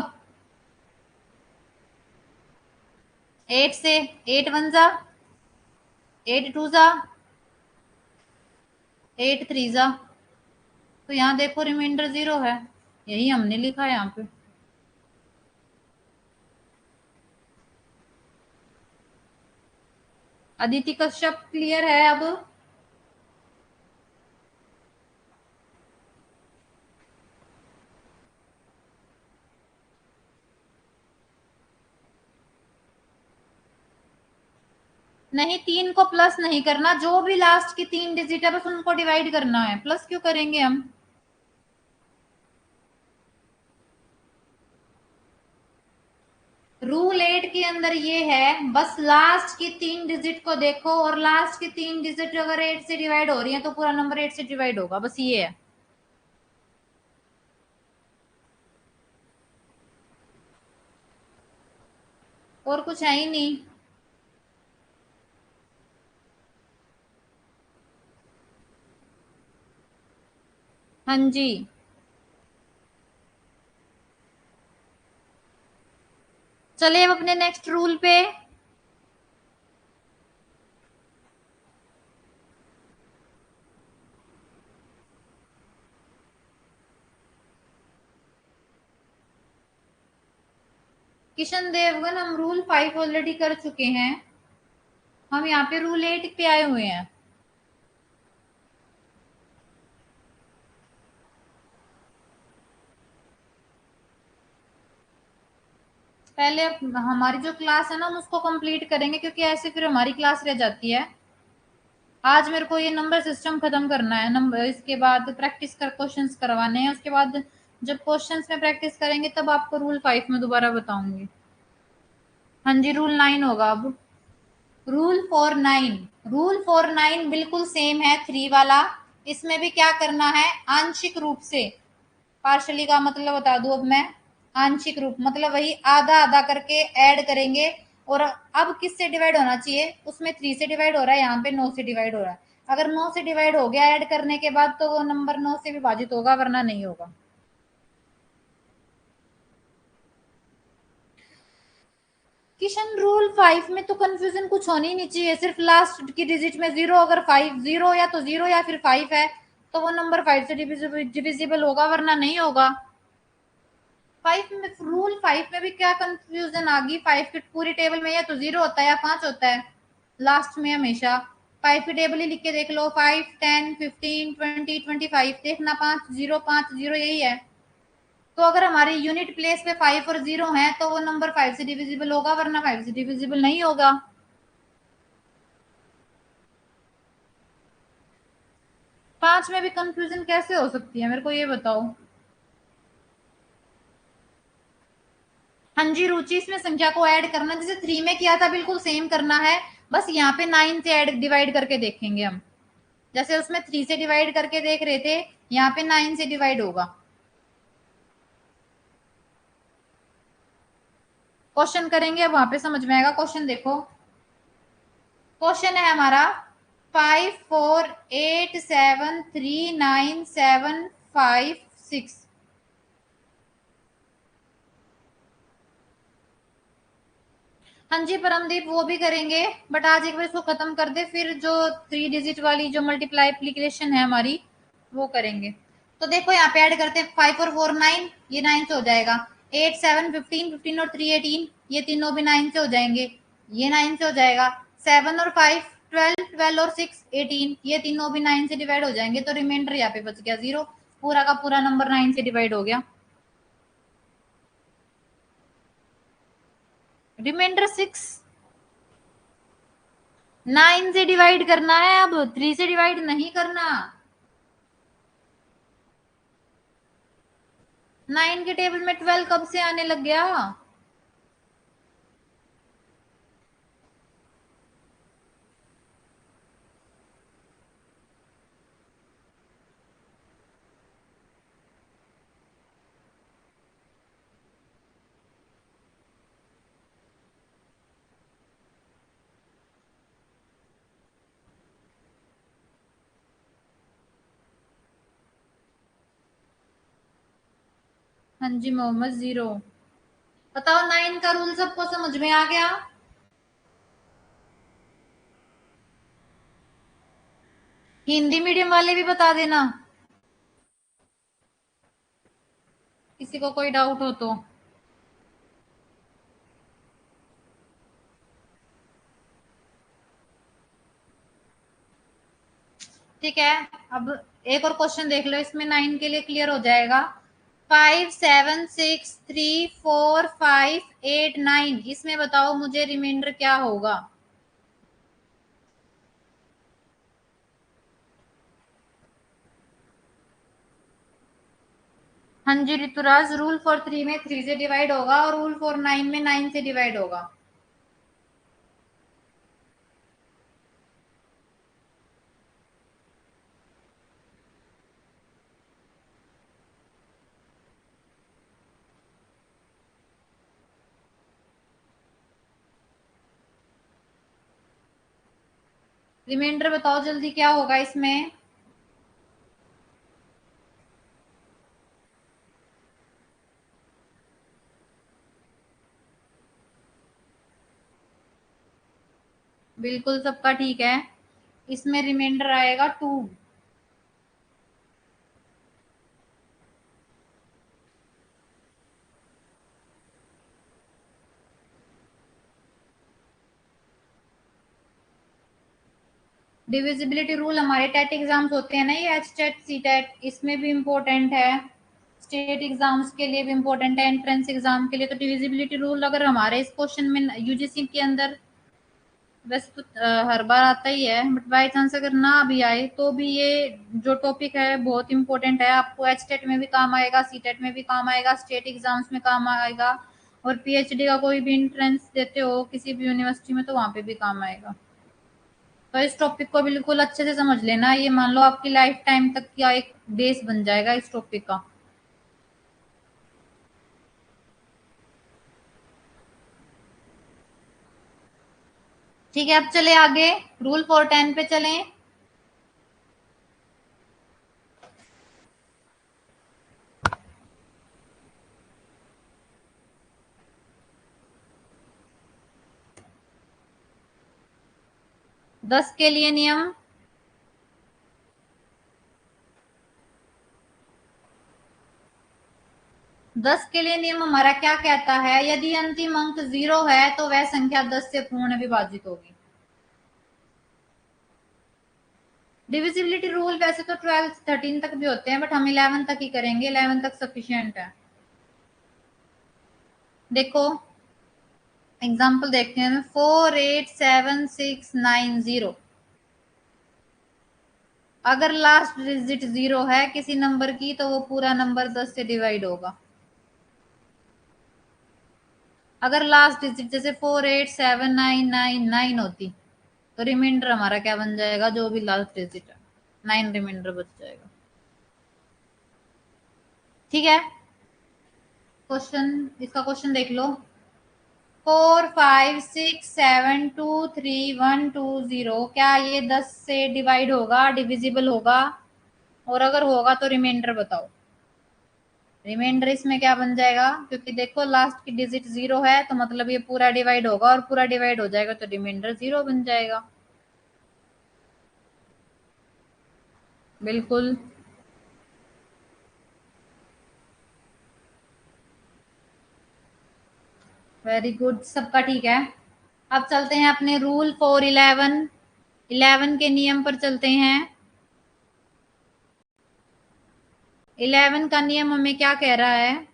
8 से, 8 वन जा, 8 टू जा, 8 थ्री जा, तो यहाँ देखो रिमाइंडर 0 है, यही हमने लिखा है यहाँ पे। अदिति कश्यप क्लियर है अब? नहीं, 3 को प्लस नहीं करना, जो भी लास्ट की 3 डिजिट है बस उनको डिवाइड करना है, प्लस क्यों करेंगे हम। रूल 8 के अंदर ये है, बस लास्ट की 3 डिजिट को देखो, और लास्ट की 3 डिजिट अगर 8 से डिवाइड हो रही है तो पूरा नंबर 8 से डिवाइड होगा, बस ये है। और कुछ है ही नहीं। हाँ जी, चलिए अब अपने नेक्स्ट रूल पे। किशन देवगन, हम रूल 5 ऑलरेडी कर चुके हैं, हम यहाँ पे रूल 8 पे आए हुए हैं। पहले हमारी जो क्लास है ना हम उसको कंप्लीट करेंगे, क्योंकि ऐसे फिर हमारी क्लास रह जाती है। आज मेरे को ये नंबर सिस्टम खत्म करना है, नंबर इसके बाद प्रैक्टिस कर क्वेश्चंस करवाने हैं, उसके बाद जब क्वेश्चंस में प्रैक्टिस करेंगे तब आपको रूल 5 में दोबारा बताऊंगी। हाँ जी, रूल 9 होगा अब। रूल 4 9 बिल्कुल सेम है 3 वाला। इसमें भी क्या करना है, आंशिक रूप से, पार्शली का मतलब बता दूं अब मैं। आंशिक रूप मतलब वही आधा आधा करके ऐड करेंगे, और अब किससे डिवाइड होना चाहिए, उसमें 3 से डिवाइड हो रहा है, यहाँ पे 9 से डिवाइड हो रहा है। अगर 9 से डिवाइड हो गया ऐड करने के बाद तो वो नंबर 9 से विभाजित होगा, वरना नहीं होगा। किशन, रूल 5 में तो कंफ्यूजन कुछ होनी नहीं चाहिए, सिर्फ लास्ट की डिजिट में 0, अगर 5 0 या तो 0 या फिर 5 है तो वो नंबर 5 से डिविजिबल होगा, वरना नहीं होगा। 5 में, रूल 5 में भी क्या कंफ्यूजन आ गई, 5 की पूरी टेबल में या तो 0 होता है या 5 होता है लास्ट में हमेशा। 5 की टेबल ही लिख के देख लो, 5 10 15 20 25, देखना 5 0 5 0 यही है। तो अगर हमारे यूनिट प्लेस पे 5 और 0 है तो वो नंबर 5 से डिविजिबल होगा, वरना 5 से डिविजिबल नहीं होगा। 5 में भी कंफ्यूजन कैसे हो सकती है, मेरे को ये बताओ। हाँ जी रुचि, इसमें संख्या को ऐड करना जैसे 3 में किया था बिल्कुल सेम करना है, बस यहाँ पे 9 से ऐड डिवाइड करके देखेंगे हम। जैसे उसमें 3 से डिवाइड करके देख रहे थे, यहाँ पे 9 से डिवाइड होगा। क्वेश्चन करेंगे, अब वहां पे समझ में आएगा। क्वेश्चन देखो, क्वेश्चन है हमारा 548739756। हाँ जी परमदीप, वो भी करेंगे, बट आज एक बार इसको खत्म कर दे, फिर जो 3 डिजिट वाली जो मल्टीप्लाई एप्लीकेशन है हमारी वो करेंगे। तो देखो यहाँ पे ऐड करते हैं, 5 और 4 9, ये 9 से हो जाएगा। 8 7 15 15 और 3 18, ये तीनों भी 9 से हो जाएंगे, ये 9 से हो जाएगा। 7 और 5 12, 12 और 6 18, ये तीनों भी 9 से डिवाइड हो जाएंगे, तो रिमाइंडर यहाँ पे बच गया 0, पूरा का पूरा नंबर 9 से डिवाइड हो गया। रिमाइंडर 6 9 से डिवाइड करना है, अब 3 से डिवाइड नहीं करना। 9 के टेबल में 12 कब से आने लग गया। हाँ जी मोहम्मद 0। बताओ 9 का रूल सबको समझ में आ गया? हिंदी मीडियम वाले भी बता देना, किसी को कोई डाउट हो तो। ठीक है, अब एक और क्वेश्चन देख लो, इसमें 9 के लिए क्लियर हो जाएगा। 5 7 6 3 4 5 8 9, इसमें बताओ मुझे रिमाइंडर क्या होगा? हाँ जी ऋतुराज, रूल फॉर 3 में 3 से डिवाइड होगा और रूल फॉर 9 में 9 से डिवाइड होगा। रिमाइंडर बताओ जल्दी क्या होगा इसमें? बिल्कुल सबका ठीक है, इसमें रिमाइंडर आएगा 2। डिविजिबिलिटी रूल हमारे टेट एग्जाम्स होते हैं ना, ये एच टेट सी टेट, इसमें भी इम्पोर्टेंट है, स्टेट एग्जाम्स के लिए भी इम्पोर्टेंट है, एंट्रेंस एग्जाम के लिए। तो डिविजिबिलिटी रूल अगर हमारे इस क्वेश्चन में यूजीसी के अंदर, वैसे तो हर बार आता ही है, बट बाई चांस अगर ना भी आए तो भी ये जो टॉपिक है बहुत इंपॉर्टेंट है, आपको एच टेट में भी काम आएगा, सी टेट में भी काम आएगा, स्टेट एग्जाम्स में काम आएगा, और पीएचडी का कोई भी एंट्रेंस देते हो किसी भी यूनिवर्सिटी में तो वहां पे भी काम आएगा। तो इस टॉपिक को बिल्कुल अच्छे से समझ लेना, ये मान लो आपकी लाइफ टाइम तक का एक बेस बन जाएगा इस टॉपिक का। ठीक है, अब चले आगे, रूल फॉर 10 पे चलें। 10 के लिए नियम। 10 के लिए नियम हमारा क्या कहता है? यदि अंतिम अंक 0 है तो वह संख्या 10 से पूर्ण विभाजित होगी। डिविजिबिलिटी रूल वैसे तो 12 13 तक भी होते हैं, बट हम 11 तक ही करेंगे, 11 तक सफिशियंट है। देखो एग्जाम्पल देखते हैं, 487690, अगर लास्ट डिजिट 0 है किसी नंबर की तो वो पूरा नंबर 10 से डिवाइड होगा। अगर लास्ट डिजिट जैसे 487999 होती तो रिमाइंडर हमारा क्या बन जाएगा? जो भी लास्ट डिजिट है 9 रिमाइंडर बच जाएगा। ठीक है, क्वेश्चन, इसका क्वेश्चन देख लो। 456723 120, क्या ये 10 से डिवाइड होगा, डिविजिबल होगा? और अगर होगा तो रिमाइंडर बताओ। रिमाइंडर इसमें क्या बन जाएगा? क्योंकि देखो लास्ट की डिजिट 0 है तो मतलब ये पूरा डिवाइड होगा, और पूरा डिवाइड हो जाएगा तो रिमाइंडर 0 बन जाएगा। बिल्कुल, वेरी गुड, सबका ठीक है। अब चलते हैं अपने रूल फॉर 11। 11 के नियम पर चलते हैं। 11 का नियम हमें क्या कह रहा है?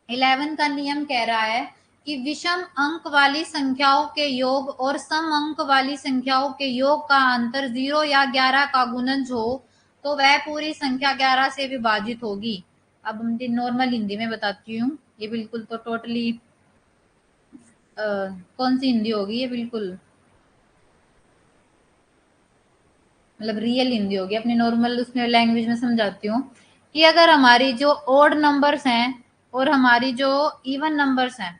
11 का नियम कह रहा है कि विषम अंक वाली संख्याओं के योग और सम अंक वाली संख्याओं के योग का अंतर 0 या 11 का गुणज हो तो वह पूरी संख्या 11 से विभाजित होगी। अब हम नॉर्मल हिंदी में बताती हूँ, ये बिल्कुल तो टोटली कौन सी हिंदी होगी, ये बिल्कुल मतलब रियल हिंदी होगी, अपनी नॉर्मल उसमें लैंग्वेज में समझाती हूँ। कि अगर हमारी जो ओड नंबर्स हैं और हमारी जो इवन नंबर्स हैं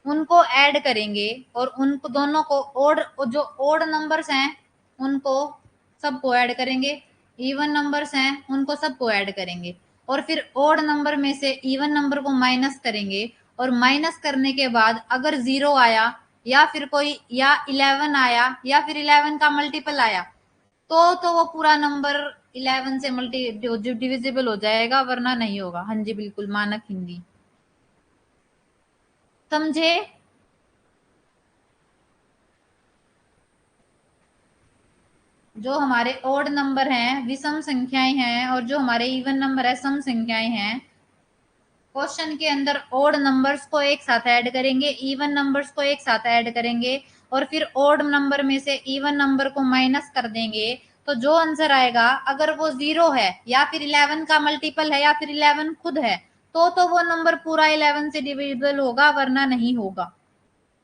उनको ऐड करेंगे, और उनको दोनों को ओड, जो ओड नंबर्स हैं उनको सबको ऐड करेंगे, इवन नंबर्स हैं उनको सबको ऐड करेंगे, और फिर ओड नंबर में से इवन नंबर को माइनस करेंगे, और माइनस करने के बाद अगर 0 आया या फिर कोई या 11 आया या फिर 11 का मल्टीपल आया तो वो पूरा नंबर 11 से मल्टी डिविजिबल हो जाएगा, वरना नहीं होगा। हाँ जी बिल्कुल, मानक हिंदी। समझे? जो हमारे ओड नंबर हैं विषम संख्याएं हैं, और जो हमारे इवन नंबर है सम संख्याएं हैं। क्वेश्चन के अंदर ओड नंबर्स को एक साथ ऐड करेंगे, इवन नंबर्स को एक साथ ऐड करेंगे, और फिर ओड नंबर में से इवन नंबर को माइनस कर देंगे। तो जो आंसर आएगा, अगर वो 0 है या फिर 11 का मल्टीपल है या फिर 11 खुद है, तो वो नंबर पूरा 11 से डिविजिबल होगा, वरना नहीं होगा।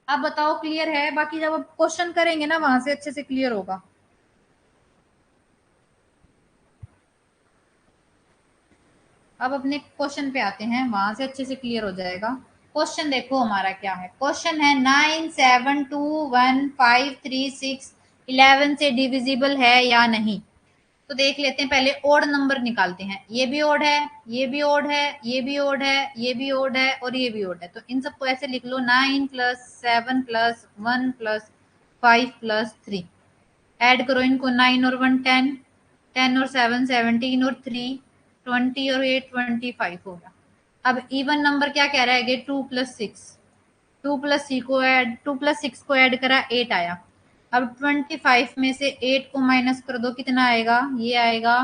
आप बताओ क्लियर है? बाकी जब आप क्वेश्चन करेंगे ना, वहां से अच्छे से क्लियर होगा। अब अपने क्वेश्चन पे आते हैं, वहां से अच्छे से क्लियर हो जाएगा। क्वेश्चन देखो हमारा क्या है। क्वेश्चन है 9, 7, 2, 1, 5, 3, 6 11 से डिविजिबल है या नहीं। तो देख लेते हैं, पहले ओड नंबर निकालते हैं। ये भी ओड है, ये भी ओड है, ये भी ओड है, ये भी ओड है, और ये भी ओड है। तो इन सबको ऐसे लिख लो, 9 + 7 + 1 + 5 + 3। ऐड करो इनको, 9 और 1 10, 10 और 7 17 और 3 20 और 8 25 हो गया। अब इवन नंबर क्या कह रहा है? 2 + 6। 2 + 6 को ऐड करा, 8 आया। अब 25 में से 8 को माइनस कर दो, कितना आएगा? ये आएगा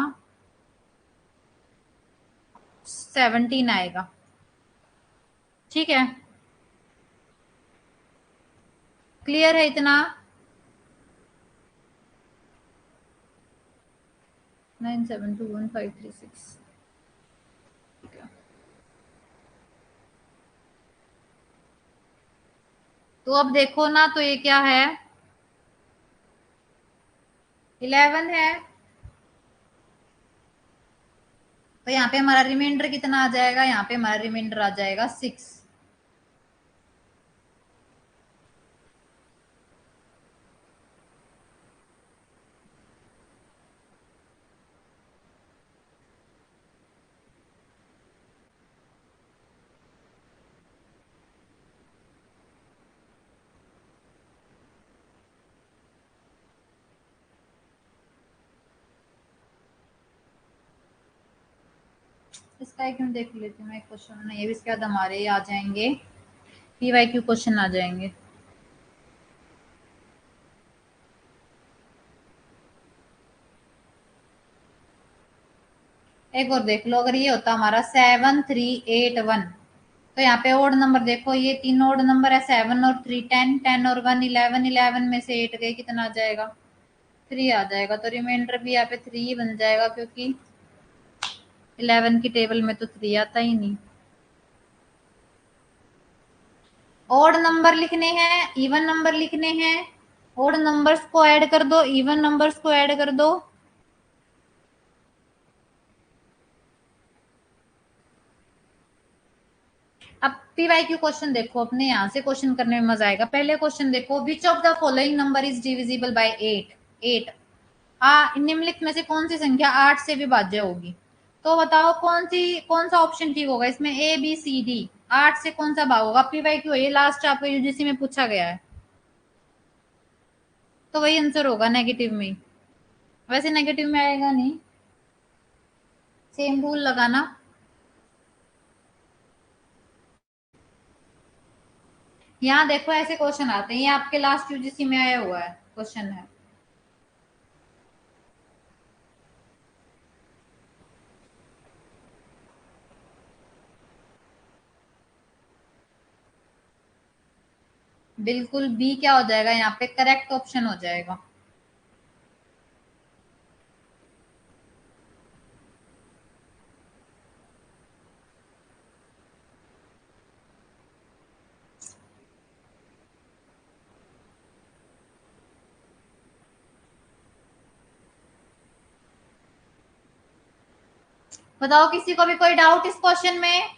17 आएगा। ठीक है, क्लियर है इतना? 9 7 2 1 5 3 6। तो अब देखो ना, तो ये क्या है? 11 है। तो यहाँ पे हमारा रिमाइंडर कितना आ जाएगा? यहाँ पे हमारा रिमाइंडर आ जाएगा 6। इसका एक मिनट देख लेती हूँ मैं, क्वेश्चन नहीं, ये भी इसके बाद हमारे आ जाएंगे PYQ क्वेश्चन आ जाएंगे। एक और देख लो, अगर ये होता हमारा 7 3 8 1, तो यहाँ पे ओड नंबर देखो, ये तीन ओड नंबर है, 7 और 3 10, 10 और 1 11, 11 में से 8 गए, कितना आ जाएगा? 3 आ जाएगा। तो रिमाइंडर भी यहाँ पे 3 बन जाएगा, क्योंकि 11 की टेबल में तो 3 आता ही नहीं। ओड नंबर लिखने हैं, इवन नंबर लिखने हैं, ओड नंबर्स को ऐड कर दो, इवन नंबर्स को ऐड कर दो। अब PYQ क्वेश्चन देखो, अपने यहाँ से क्वेश्चन करने में मजा आएगा। पहले क्वेश्चन देखो, which of the following number is divisible by 8? 8 निम्नलिखित में से कौन सी संख्या 8 से विभाज्य होगी? तो बताओ कौन सा ऑप्शन ठीक होगा इसमें? ABCD। 8 से कौन सा भाग होगा? PYQ है ये, लास्ट आपको UGC में पूछा गया है, तो वही आंसर होगा नेगेटिव में। वैसे नेगेटिव में आएगा नहीं, सेम रूल लगाना। यहाँ देखो ऐसे क्वेश्चन आते हैं, ये आपके लास्ट UGC में आया हुआ है क्वेश्चन है। बिल्कुल, बी क्या हो जाएगा? यहाँ पे करेक्ट ऑप्शन हो जाएगा। बताओ किसी को भी कोई डाउट इस क्वेश्चन में?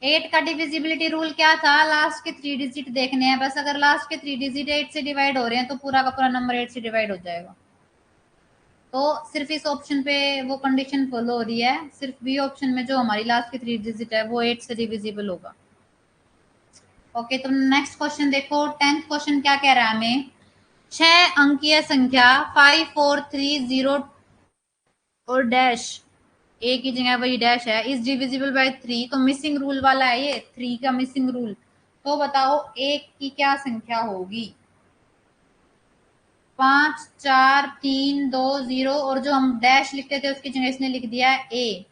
8 का डिविजिबिलिटी रूल क्या था? लास्ट के 3 डिजिट देखने हैं बस। अगर लास्ट के 3 डिजिट 8 से डिवाइड हो रहे हैं, तो पूरा का पूरा नंबर 8 से डिवाइड हो जाएगा। तो सिर्फ इस ऑप्शन पे वो कंडीशन फॉलो हो रही है, सिर्फ बी ऑप्शन में जो हमारी लास्ट की 3 डिजिट है वो 8 से डिविजिबल होगा। ओके, तो नेक्स्ट क्वेश्चन देखो, 10th क्वेश्चन क्या कह रहा है हमें, 6 अंकीय संख्या 5430 और डैश, ए की जगह वही डैश है, इज डिविजिबल बाय 3, तो मिसिंग रूल वाला है ये, 3 का मिसिंग रूल। तो बताओ एक की क्या संख्या होगी। 5 4 3 2 0, और जो हम डैश लिखते थे उसकी जगह इसने लिख दिया है ए,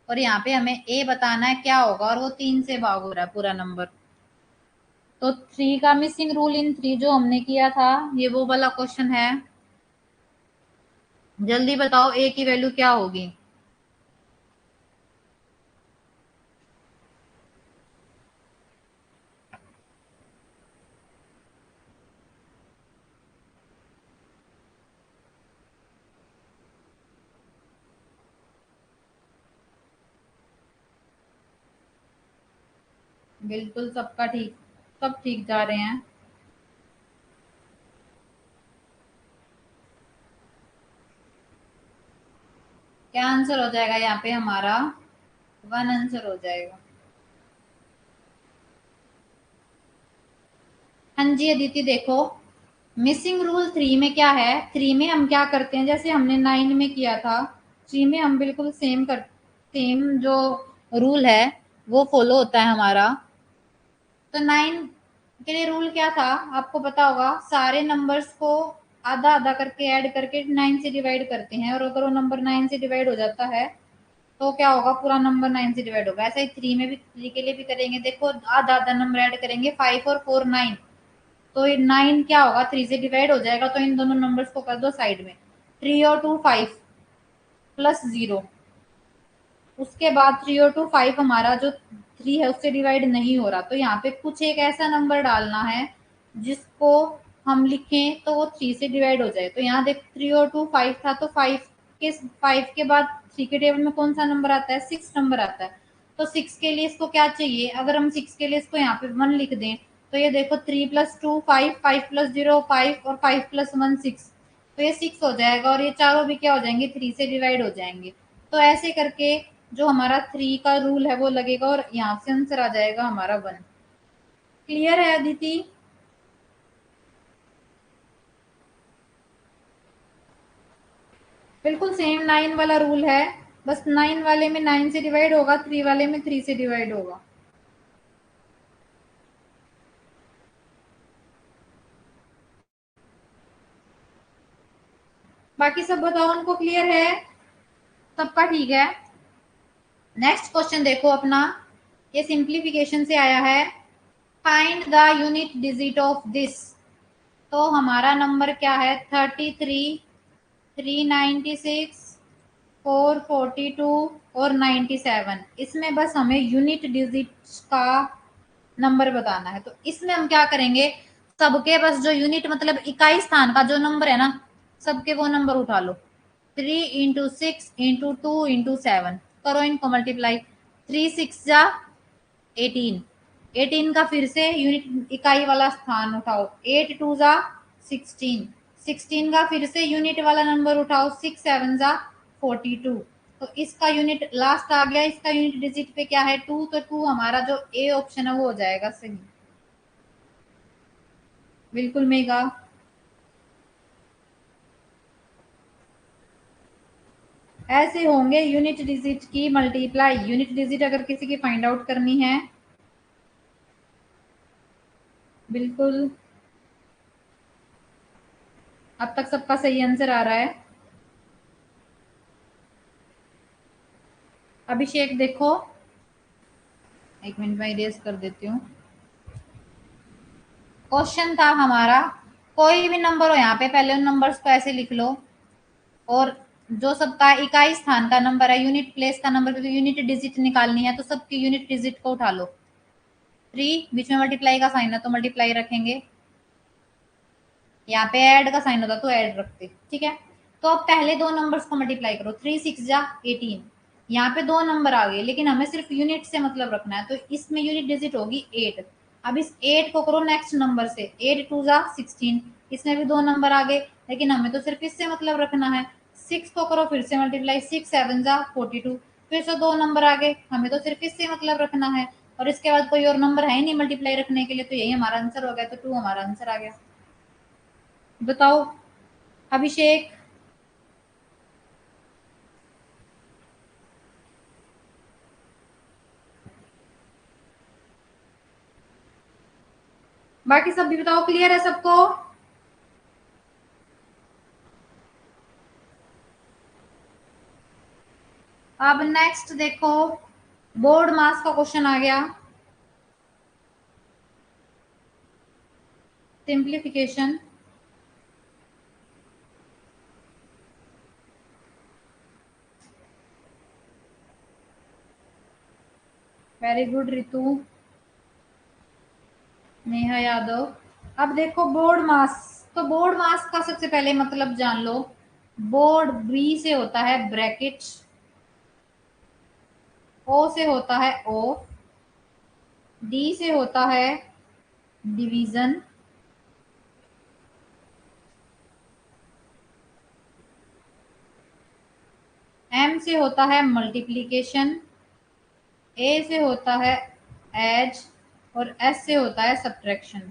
और यहाँ पे हमें ए बताना है क्या होगा, और वो 3 से भाग हो रहा है पूरा नंबर। तो 3 का मिसिंग रूल इन 3 जो हमने किया था, ये वो वाला क्वेश्चन है। जल्दी बताओ ए की वैल्यू क्या होगी। बिल्कुल सबका ठीक, सब ठीक जा रहे हैं। क्या आंसर हो जाएगा यहाँ पे हमारा, 1 आंसर हो जाएगा। हाँ जी अदिति, देखो मिसिंग रूल 3 में क्या है, 3 में हम क्या करते हैं, जैसे हमने 9 में किया था, 3 में हम बिल्कुल सेम जो रूल है वो फॉलो होता है हमारा। तो 9 के लिए रूल क्या था, आपको पता होगा, सारे नंबर्स को आधा आधा करके ऐड करके 9 से डिवाइड करते हैं, और अगर वो नंबर 9 से डिवाइड हो जाता है तो क्या होगा, पूरा नंबर 9 से डिवाइड होगा। ऐसा ही 3 में भी, 3 के लिए भी करेंगे, देखो आधा आधा नंबर ऐड करेंगे, 5 और 4 9, तो ये 9 क्या होगा, 3 से डिवाइड हो जाएगा, तो इन दोनों नंबर्स को कर दो साइड में, 3 और 2 5 प्लस 0। उसके बाद 3 और 2 5, हमारा जो 3 है उससे डिवाइड नहीं हो रहा, तो यहाँ पे कुछ एक ऐसा नंबर डालना है जिसको हम लिखें तो वो 3 से डिवाइड हो जाए। तो यहाँ देख 3 और 2 5 था, तो 5 के बाद 3 के टेबल में कौन सा नंबर आता है, 6 नंबर आता है। तो 6 के लिए इसको क्या चाहिए, अगर हम 6 के लिए इसको यहाँ पे 1 लिख दें, तो ये देखो 3 प्लस 2 5, 5 प्लस 0 5, और 5 प्लस 1 6, तो ये 6 हो जाएगा, और ये चारों भी क्या हो जाएंगे, 3 से डिवाइड हो जाएंगे। तो ऐसे करके जो हमारा 3 का रूल है वो लगेगा, और यहाँ से आंसर आ जाएगा हमारा 1। क्लियर है अदिति। बिल्कुल सेम 9 वाला रूल है, बस 9 वाले में 9 से डिवाइड होगा, 3 वाले में 3 से डिवाइड होगा। बाकी सब बताओ, उनको क्लियर है, सबका ठीक है। नेक्स्ट क्वेश्चन देखो अपना, ये सिंप्लीफिकेशन से आया है, find the unit digit of this. तो हमारा नंबर क्या है, 33, 396, 442 और 97। इसमें बस हमें यूनिट डिजिट का नंबर बताना है। तो इसमें हम क्या करेंगे, सबके बस जो यूनिट मतलब इकाई स्थान का जो नंबर है ना, सबके वो नंबर उठा लो, 3 × 6 × 2 × 7, करो इनको मल्टीप्लाई, 3 6 जा 18, 18 का फिर से यूनिट इकाई वाला स्थान उठाओ, 8 2 जा 16, 16 का फिर से यूनिट वाला नंबर उठाओ, 6 7 जा 42। तो इसका यूनिट लास्ट आ गया, इसका यूनिट डिजिट पे क्या है, 2, तो 2 हमारा जो ए ऑप्शन है वो हो जाएगा सही। बिल्कुल मेगा। ऐसे होंगे यूनिट डिजिट की मल्टीप्लाई, यूनिट डिजिट अगर किसी की फाइंड आउट करनी है। बिल्कुल, अब तक सबका सही आंसर आ रहा है। अभिषेक देखो, एक मिनट में इरेज कर देती हूँ। क्वेश्चन था हमारा, कोई भी नंबर हो यहाँ पे, पहले उन नंबर्स को ऐसे लिख लो, और जो सबका इकाई स्थान का नंबर है, यूनिट प्लेस का नंबर, क्योंकि यूनिट डिजिट निकालनी है तो सबकी यूनिट डिजिट को उठा लो। 3 बीच में मल्टीप्लाई का साइन है तो मल्टीप्लाई रखेंगे, यहाँ पे ऐड का साइन होता तो ऐड रखते, ठीक है। तो अब पहले दो नंबर्स को मल्टीप्लाई करो, 3 6 जा 18, यहाँ पे दो नंबर आ गए, लेकिन हमें सिर्फ यूनिट से मतलब रखना है, तो इसमें यूनिट डिजिट होगी 8। अब इस 8 को करो नेक्स्ट नंबर से, 8 2 जा 16, इसमें भी दो नंबर आ गए, लेकिन हमें तो सिर्फ इससे मतलब रखना है, 6 को करो फिर से मल्टीप्लाई, 6 7 जा 42, फिर से 2 नंबर आ गए, हमें तो सिर्फ इससे मतलब रखना है और इसके बाद कोई और नंबर है ही नहीं मल्टीप्लाई रखने के लिए, तो यही हमारा आंसर हो गया, तो 2 हमारा आंसर आ गया। बताओ अभिषेक। बाकी सब भी बताओ, क्लियर है सबको? अब नेक्स्ट देखो, बोर्ड मास का क्वेश्चन आ गया, simplification. Very good Ritu, Neha Yadav. अब देखो बोर्ड मास, तो बोर्ड मास का सबसे पहले मतलब जान लो। बोर्ड बी से होता है ब्रैकेट, ओ से होता है ओ, डी से होता है डिवीजन, एम से होता है मल्टीप्लीकेशन, ए से होता है एज, और एस से होता है सब्ट्रैक्शन।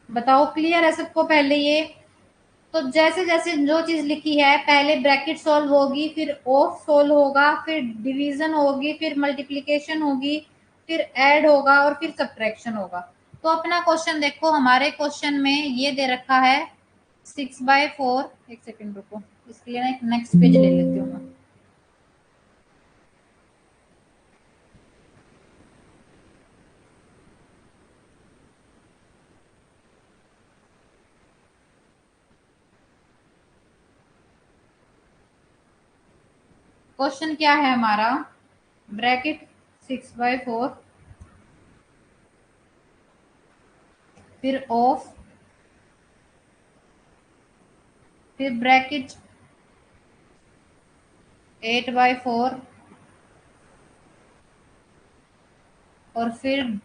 बताओ क्लियर है सबको पहले ये? तो जैसे जैसे जो चीज लिखी है, पहले ब्रैकेट सॉल्व होगी, फिर ऑफ सॉल्व होगा, फिर डिवीजन होगी, फिर मल्टीप्लिकेशन होगी, फिर ऐड होगा और फिर सब्ट्रैक्शन होगा। तो अपना क्वेश्चन देखो, हमारे क्वेश्चन में ये दे रखा है 6/4। एक सेकंड रुको, इसके लिए ना एक नेक्स्ट पेज ले लेती हूँ मैं। क्वेश्चन क्या है हमारा, ब्रैकेट 6/4, फिर ऑफ, फिर ब्रैकेट 8/4, और फिर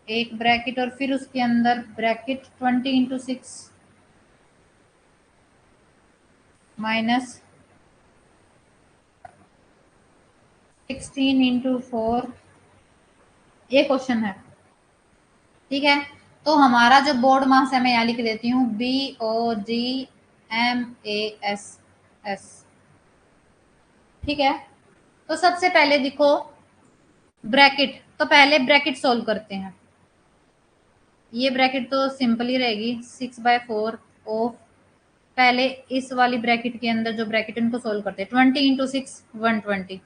एक ब्रैकेट, और फिर उसके अंदर ब्रैकेट 20 × 6 माइनस 16 × 4। ये क्वेश्चन है, ठीक है। तो हमारा जो बोर्ड मास है मैं यहाँ लिख देती हूँ, BODMASS, ठीक है। तो सबसे पहले देखो ब्रैकेट, तो पहले ब्रैकेट सोल्व करते हैं। ये ब्रैकेट तो सिंपल ही रहेगी, 6/4 ऑफ, पहले इस वाली ब्रैकेट के अंदर जो ब्रैकेट इनको सोल्व करते हैं, 20 × 6 120,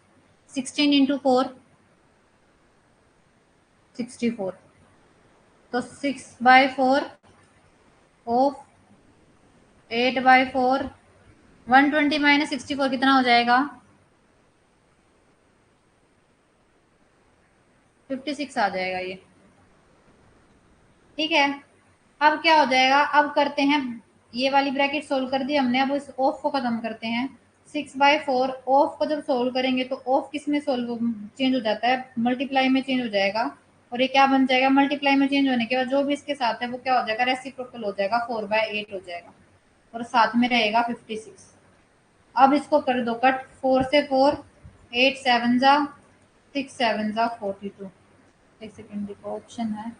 16 × 4 64, तो 6/4 ऑफ 8/4, 120 माइनस 64 कितना हो जाएगा, 56 आ जाएगा ये, ठीक है। अब क्या हो जाएगा, अब करते हैं, ये वाली ब्रैकेट सोल्व कर दी हमने, अब इस ऑफ को खत्म करते हैं। 6/4 ऑफ को जब सोल्व करेंगे तो ऑफ किस में सोल्व चेंज हो जाता है, मल्टीप्लाई में चेंज हो जाएगा, और ये क्या बन जाएगा, मल्टीप्लाई में चेंज होने के बाद जो भी इसके साथ है वो क्या हो जाएगा, रेसिप्रोकल हो जाएगा, 4/8 हो जाएगा, और साथ में रहेगा 56। अब इसको कर दो कट, 4 से 4, 8 7 जा 6 7 जा 42। एक सेकेंड देखो, ऑप्शन है,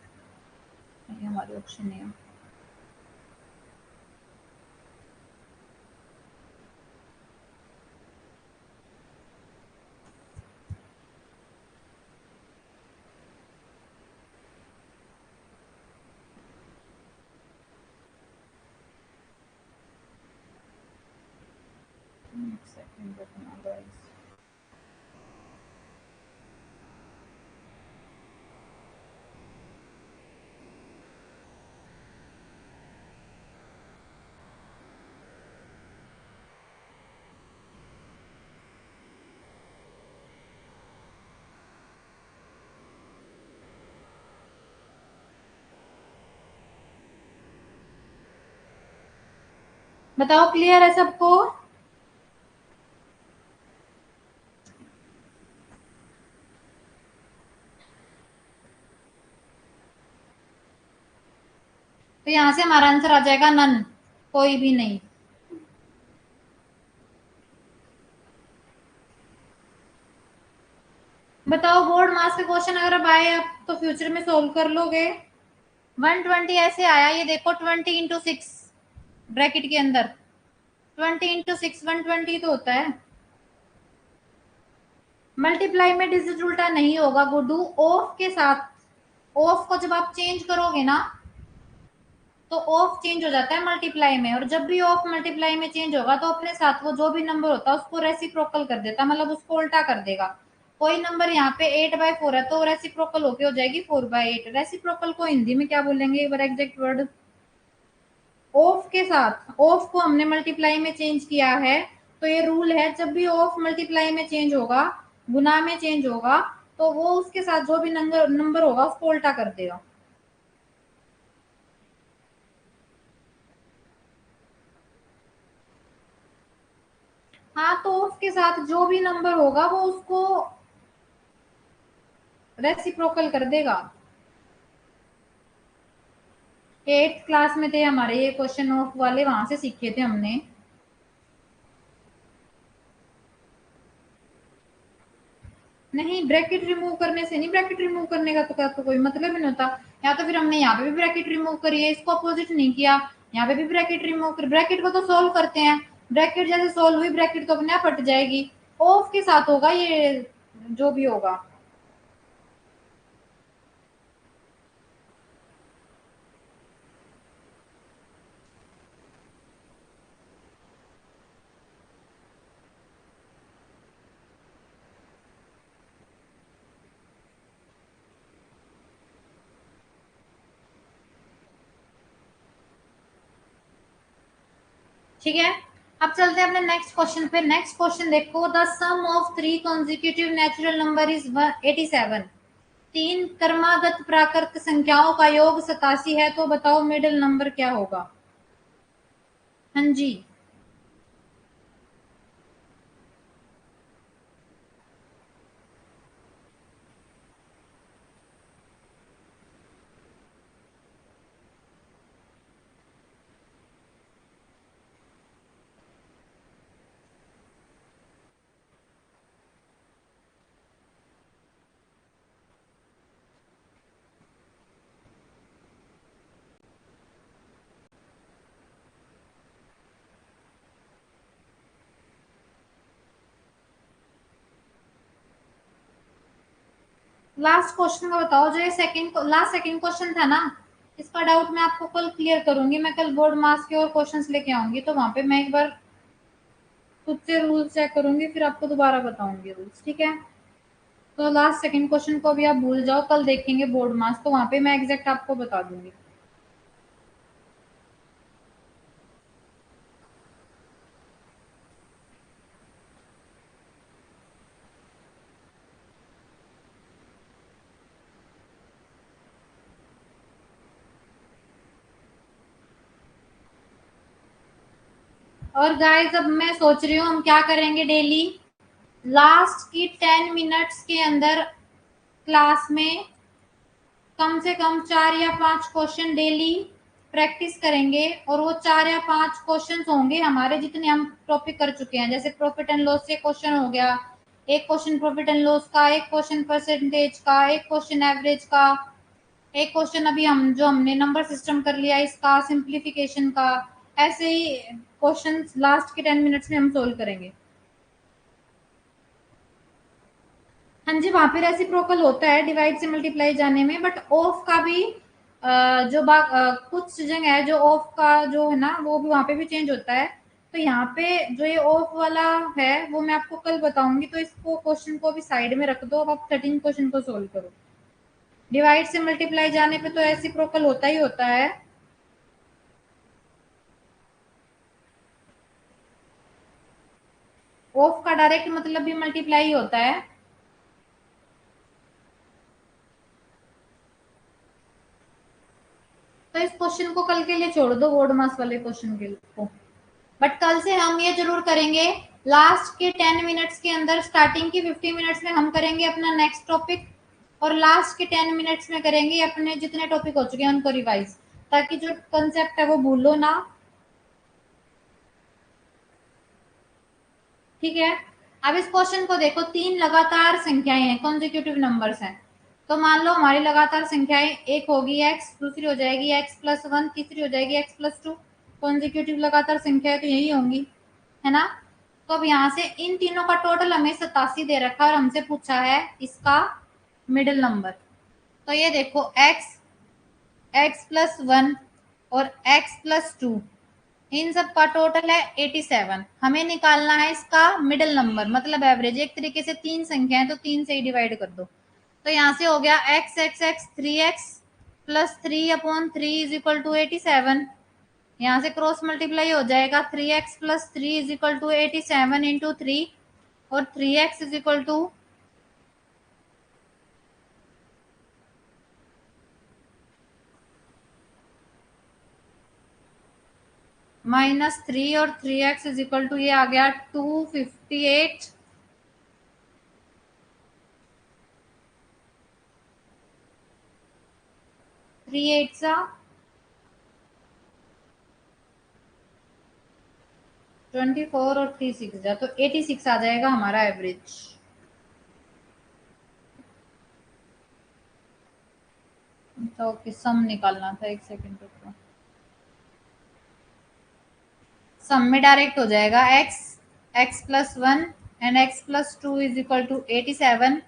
ये हमारे ऑप्शन नहीं है। एक सेकेंड रुकना गाइस। बताओ क्लियर है सबको? तो यहाँ से हमारा आंसर आ जाएगा नन। कोई भी नहीं। बताओ बोर्ड मास के क्वेश्चन अगर अब आए आप तो फ्यूचर में सोल्व कर लोगे। 120 ऐसे आया, ये देखो 20 × 6 ब्रैकेट के अंदर 20 × 6 120 तो होता है। मल्टीप्लाई में डिजिट उल्टा नहीं होगा गुड्डू, ऑफ के साथ। ऑफ को जब आप चेंज करोगे ना तो ऑफ चेंज हो जाता है मल्टीप्लाई में, और जब भी ऑफ मल्टीप्लाई में चेंज होगा तो अपने साथ वो जो भी नंबर होता है उसको रेसिप्रोकल कर देता है, मतलब उसको उल्टा कर देगा। कोई नंबर यहाँ पे 8/4 है तो रेसिप्रोकल होके हो जाएगी 4/8। रेसिप्रोकल को हिंदी में क्या बोलेंगे एक बार एग्जैक्ट वर्ड? ऑफ के साथ। ऑफ को हमने मल्टीप्लाई में चेंज किया है, तो ये रूल है जब भी ऑफ मल्टीप्लाई में चेंज होगा, गुना में चेंज होगा, तो वो उसके साथ जो भी नंबर नंबर होगा उसको उल्टा कर देगा। हाँ, तो ऑफ के साथ जो भी नंबर होगा वो उसको रेसिप्रोकल कर देगा। 8th क्लास में थे हमारे ये क्वेश्चन ऑफ वाले, वहां से सीखे थे हमने। नहीं, ब्रैकेट रिमूव करने से नहीं, ब्रैकेट रिमूव करने का तो कोई मतलब ही नहीं होता। या तो फिर हमने यहाँ पे भी ब्रैकेट रिमूव करी है, इसको अपोजिट नहीं किया, यहाँ पे भी ब्रैकेट रिमूव कर, ब्रैकेट को तो सोल्व करते हैं, ब्रैकेट जैसे सोल्व हुई ब्रैकेट तो अपने आप हट जाएगी। ऑफ के साथ होगा ये जो भी होगा। ठीक है, अब चलते हैं अपने नेक्स्ट क्वेश्चन पे। नेक्स्ट क्वेश्चन देखो, the sum of 3 consecutive natural number is 87। तीन क्रमागत प्राकृत संख्याओं का योग 87 है, तो बताओ मिडिल नंबर क्या होगा? हाँ जी। लास्ट क्वेश्चन का बताओ, जो ये सेकंड क्वेश्चन था ना, इसका डाउट मैं आपको कल क्लियर करूंगी। मैं कल बोर्ड मास के और क्वेश्चंस लेके आऊंगी, तो वहां पे मैं एक बार खुद से रूल्स चेक करूंगी, फिर आपको दोबारा बताऊंगी रूल्स, ठीक है? तो लास्ट सेकंड क्वेश्चन को अभी आप भूल जाओ, कल देखेंगे बोर्ड मास, तो वहां पे मैं एग्जैक्ट आपको बता दूंगी। और गाइस अब मैं सोच रही हूँ हम क्या करेंगे डेली, लास्ट की 10 मिनट्स के अंदर क्लास में कम से कम 4 या 5 क्वेश्चन डेली प्रैक्टिस करेंगे, और वो 4 या 5 क्वेश्चन होंगे हमारे जितने हम टॉपिक कर चुके हैं। जैसे प्रॉफिट एंड लॉस से क्वेश्चन हो गया, एक क्वेश्चन प्रॉफिट एंड लॉस का, एक क्वेश्चन परसेंटेज का, एक क्वेश्चन एवरेज का, एक क्वेश्चन अभी हम जो हमने नंबर सिस्टम कर लिया इसका, सिंप्लीफिकेशन का। ऐसे ही क्वेश्चन लास्ट के 10 मिनट्स में हम सोल्व करेंगे। हाँ जी, वहां पे रेसिप्रोकल होता है डिवाइड से मल्टीप्लाई जाने में, बट ऑफ का भी कुछ जगह है जो ऑफ का जो है ना वो भी वहां पे भी चेंज होता है। तो यहाँ पे जो ये ऑफ वाला है वो मैं आपको कल बताऊंगी, तो इसको क्वेश्चन को भी साइड में रख दो, अब आप 13 क्वेश्चन को सोल्व करो। डिवाइड से मल्टीप्लाई जाने पे तो रेसिप्रोकल होता ही होता है। ऑफ का डायरेक्ट मतलब भी मल्टीप्लाई ही होता है। तो इस क्वेश्चन को कल के लिए छोड़ दो, बोर्ड मास वाले क्वेश्चन के को। बट कल से हम ये जरूर करेंगे, लास्ट के 10 मिनट्स के अंदर, स्टार्टिंग की 50 मिनट्स में हम करेंगे अपना नेक्स्ट टॉपिक, और लास्ट के 10 मिनट्स में करेंगे अपने जितने टॉपिक हो चुके हैं उनको रिवाइज, ताकि जो कंसेप्ट है वो भूलो ना। ठीक है। अब इस क्वेश्चन को देखो, 3 लगातार संख्याएं हैं, कॉन्जिक्यूटिव नंबर्स हैं। तो मान लो हमारी लगातार संख्याएं, एक होगी x, दूसरी हो जाएगी x+1, तीसरी हो जाएगी x+2। कॉन्जिक्यूटिव लगातार संख्याएं तो यही होंगी, है ना। तो अब यहाँ से इन तीनों का टोटल हमें 87 दे रखा है और हमसे पूछा है इसका मिडिल नंबर। तो ये देखो x, x+1 और x+2, इन सब का टोटल है 87। हमें निकालना है इसका मिडिल नंबर, मतलब एवरेज। एक तरीके से 3 संख्या है तो 3 से ही डिवाइड कर दो। तो यहाँ से हो गया x 3x plus 3/3 is equal to 87। यहाँ से क्रॉस मल्टीप्लाई हो जाएगा, 3x plus 3 is equal to 87 into 3, और 3x इज इक्वल टू -3 और 3x इज इक्वल टू ये आ गया 258। 3 8 सा 24 और 3 6 जा तो 86 आ जाएगा हमारा एवरेज। तो ओके, सम निकालना था, एक सेकंड रुको। सम में डायरेक्ट हो जाएगा x+1 and x+2 is equal to 87।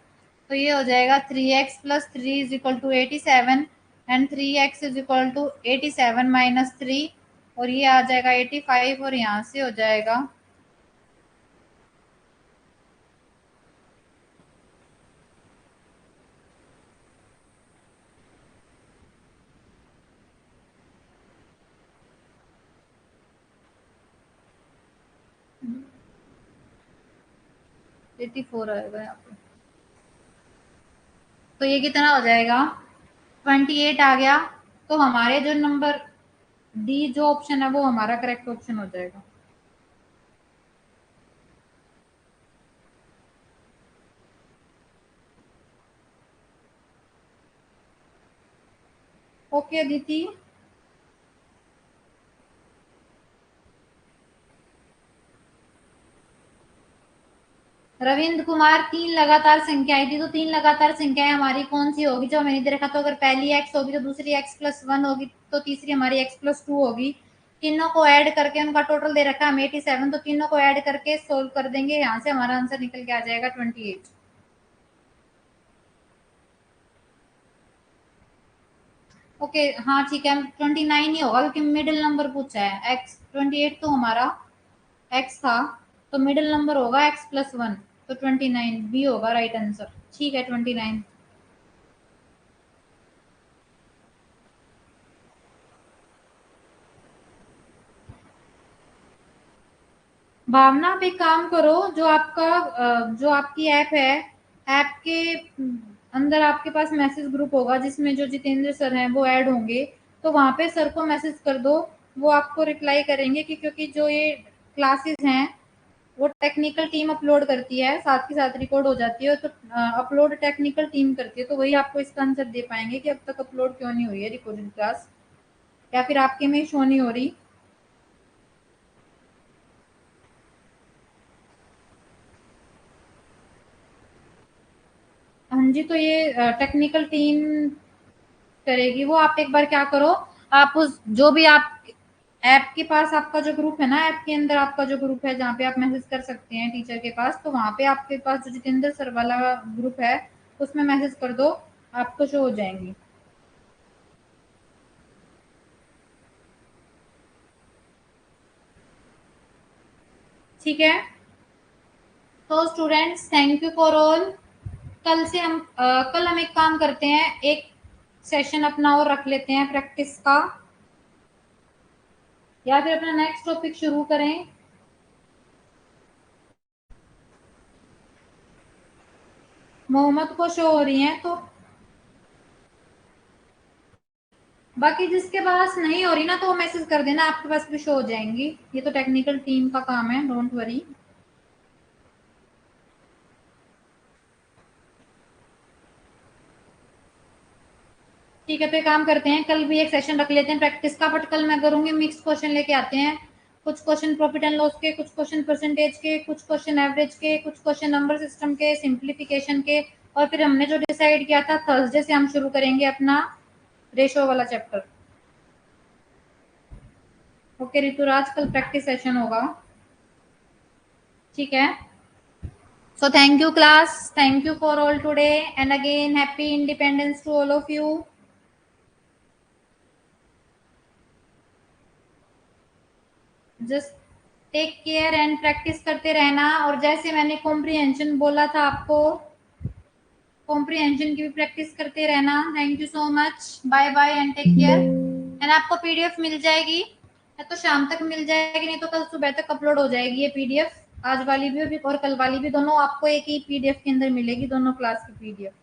तो ये हो जाएगा 3x+3 is equal to 87 and 3x is equal to 87 minus 3, और ये आ जाएगा 85, और यहाँ से हो जाएगा 84 आएगा यहाँ पे। तो ये कितना हो जाएगा, 28 आ गया। तो हमारे जो नंबर डी जो ऑप्शन है वो हमारा करेक्ट ऑप्शन हो जाएगा। ओके अदिति। रविंद्र कुमार, 3 लगातार संख्याएं थी, तो 3 लगातार संख्याएं हमारी कौन सी होगी, जो हमें नहीं दे रखा। तो अगर पहली x होगी तो दूसरी x+1 होगी, तो तीसरी हमारी x+2 होगी। तीनों को ऐड करके उनका टोटल दे रखा है हमें 87, तो तीनों को ऐड करके सोल्व कर देंगे, यहाँ से हमारा आंसर निकल के आ जाएगा 28। ओके हाँ ठीक है, 29 ही होगा क्योंकि मिडिल नंबर पूछा है। x 28 तो हमारा x था, तो मिडिल नंबर होगा x+1, तो 29 बी होगा राइट आंसर। ठीक है 29। भावना, आप एक काम करो, जो आपकी ऐप है, ऐप के अंदर आपके पास मैसेज ग्रुप होगा जिसमें जो जितेंद्र सर हैं वो ऐड होंगे। तो वहाँ पे सर को मैसेज कर दो, वो आपको रिप्लाई करेंगे कि क्योंकि जो ये क्लासेस हैं वो टेक्निकल टीम अपलोड करती है, साथ के साथ रिकॉर्ड हो जाती है, तो अपलोड टेक्निकल टीम करती है, तो वही आपको इसका आंसर दे पाएंगे कि अब तक अपलोड क्यों नहीं हुई है रिकॉर्डेड क्लास, या फिर आपके में शो नहीं हो रही। हाँ जी, तो ये टेक्निकल टीम करेगी वो। आप एक बार क्या करो, आप उस जो भी आप ऐप के पास आपका जो ग्रुप है ना, ऐप के अंदर आपका जो ग्रुप है जहाँ पे आप मैसेज कर सकते हैं टीचर के पास, तो वहाँ पे आपके पास जो जितेंद्र सर वाला ग्रुप है उसमें मैसेज कर दो, आपको शो हो जाएंगी। ठीक है, तो students thank you for all. कल हम एक काम करते हैं, एक सेशन अपना और रख लेते हैं प्रैक्टिस का, या फिर अपना नेक्स्ट टॉपिक शुरू करें। मोहम्मद को शो हो रही है, तो बाकी जिसके पास नहीं हो रही ना तो वो मैसेज कर देना, आपके पास भी शो हो जाएंगी। ये तो टेक्निकल टीम का काम है, डोंट वरी। ठीक है, तो एक काम करते हैं, कल भी एक सेशन रख लेते हैं प्रैक्टिस का, बट कल मैं करूंगी मिक्स क्वेश्चन लेके आते हैं। कुछ क्वेश्चन प्रॉफिट एंड लॉस के, कुछ क्वेश्चन परसेंटेज के, कुछ क्वेश्चन एवरेज के, कुछ क्वेश्चन नंबर सिस्टम के, सिंप्लीफिकेशन के, और फिर हमने जो डिसाइड किया था थर्सडे से हम शुरू करेंगे अपना रेशो वाला चैप्टर। ओके ऋतुराज, कल प्रैक्टिस सेशन होगा, ठीक है। So thank you class, thank you for all today, and again happy independence to all of you. Just take care and practice करते रहना, और जैसे मैंने कॉम्प्रिहेंशन बोला था आपको, कॉम्प्रिहेंशन की भी प्रैक्टिस करते रहना। Thank you so much, bye bye and take care. And आपको पीडीएफ मिल जाएगी, या तो शाम तक मिल जाएगी, नहीं तो कल सुबह तक अपलोड हो जाएगी ये पीडीएफ। आज वाली भी और कल वाली भी, दोनों आपको एक ही पीडीएफ के अंदर मिलेगी, दोनों क्लास की पीडीएफ।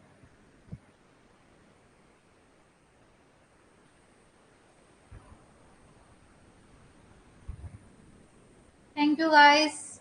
Thank you guys.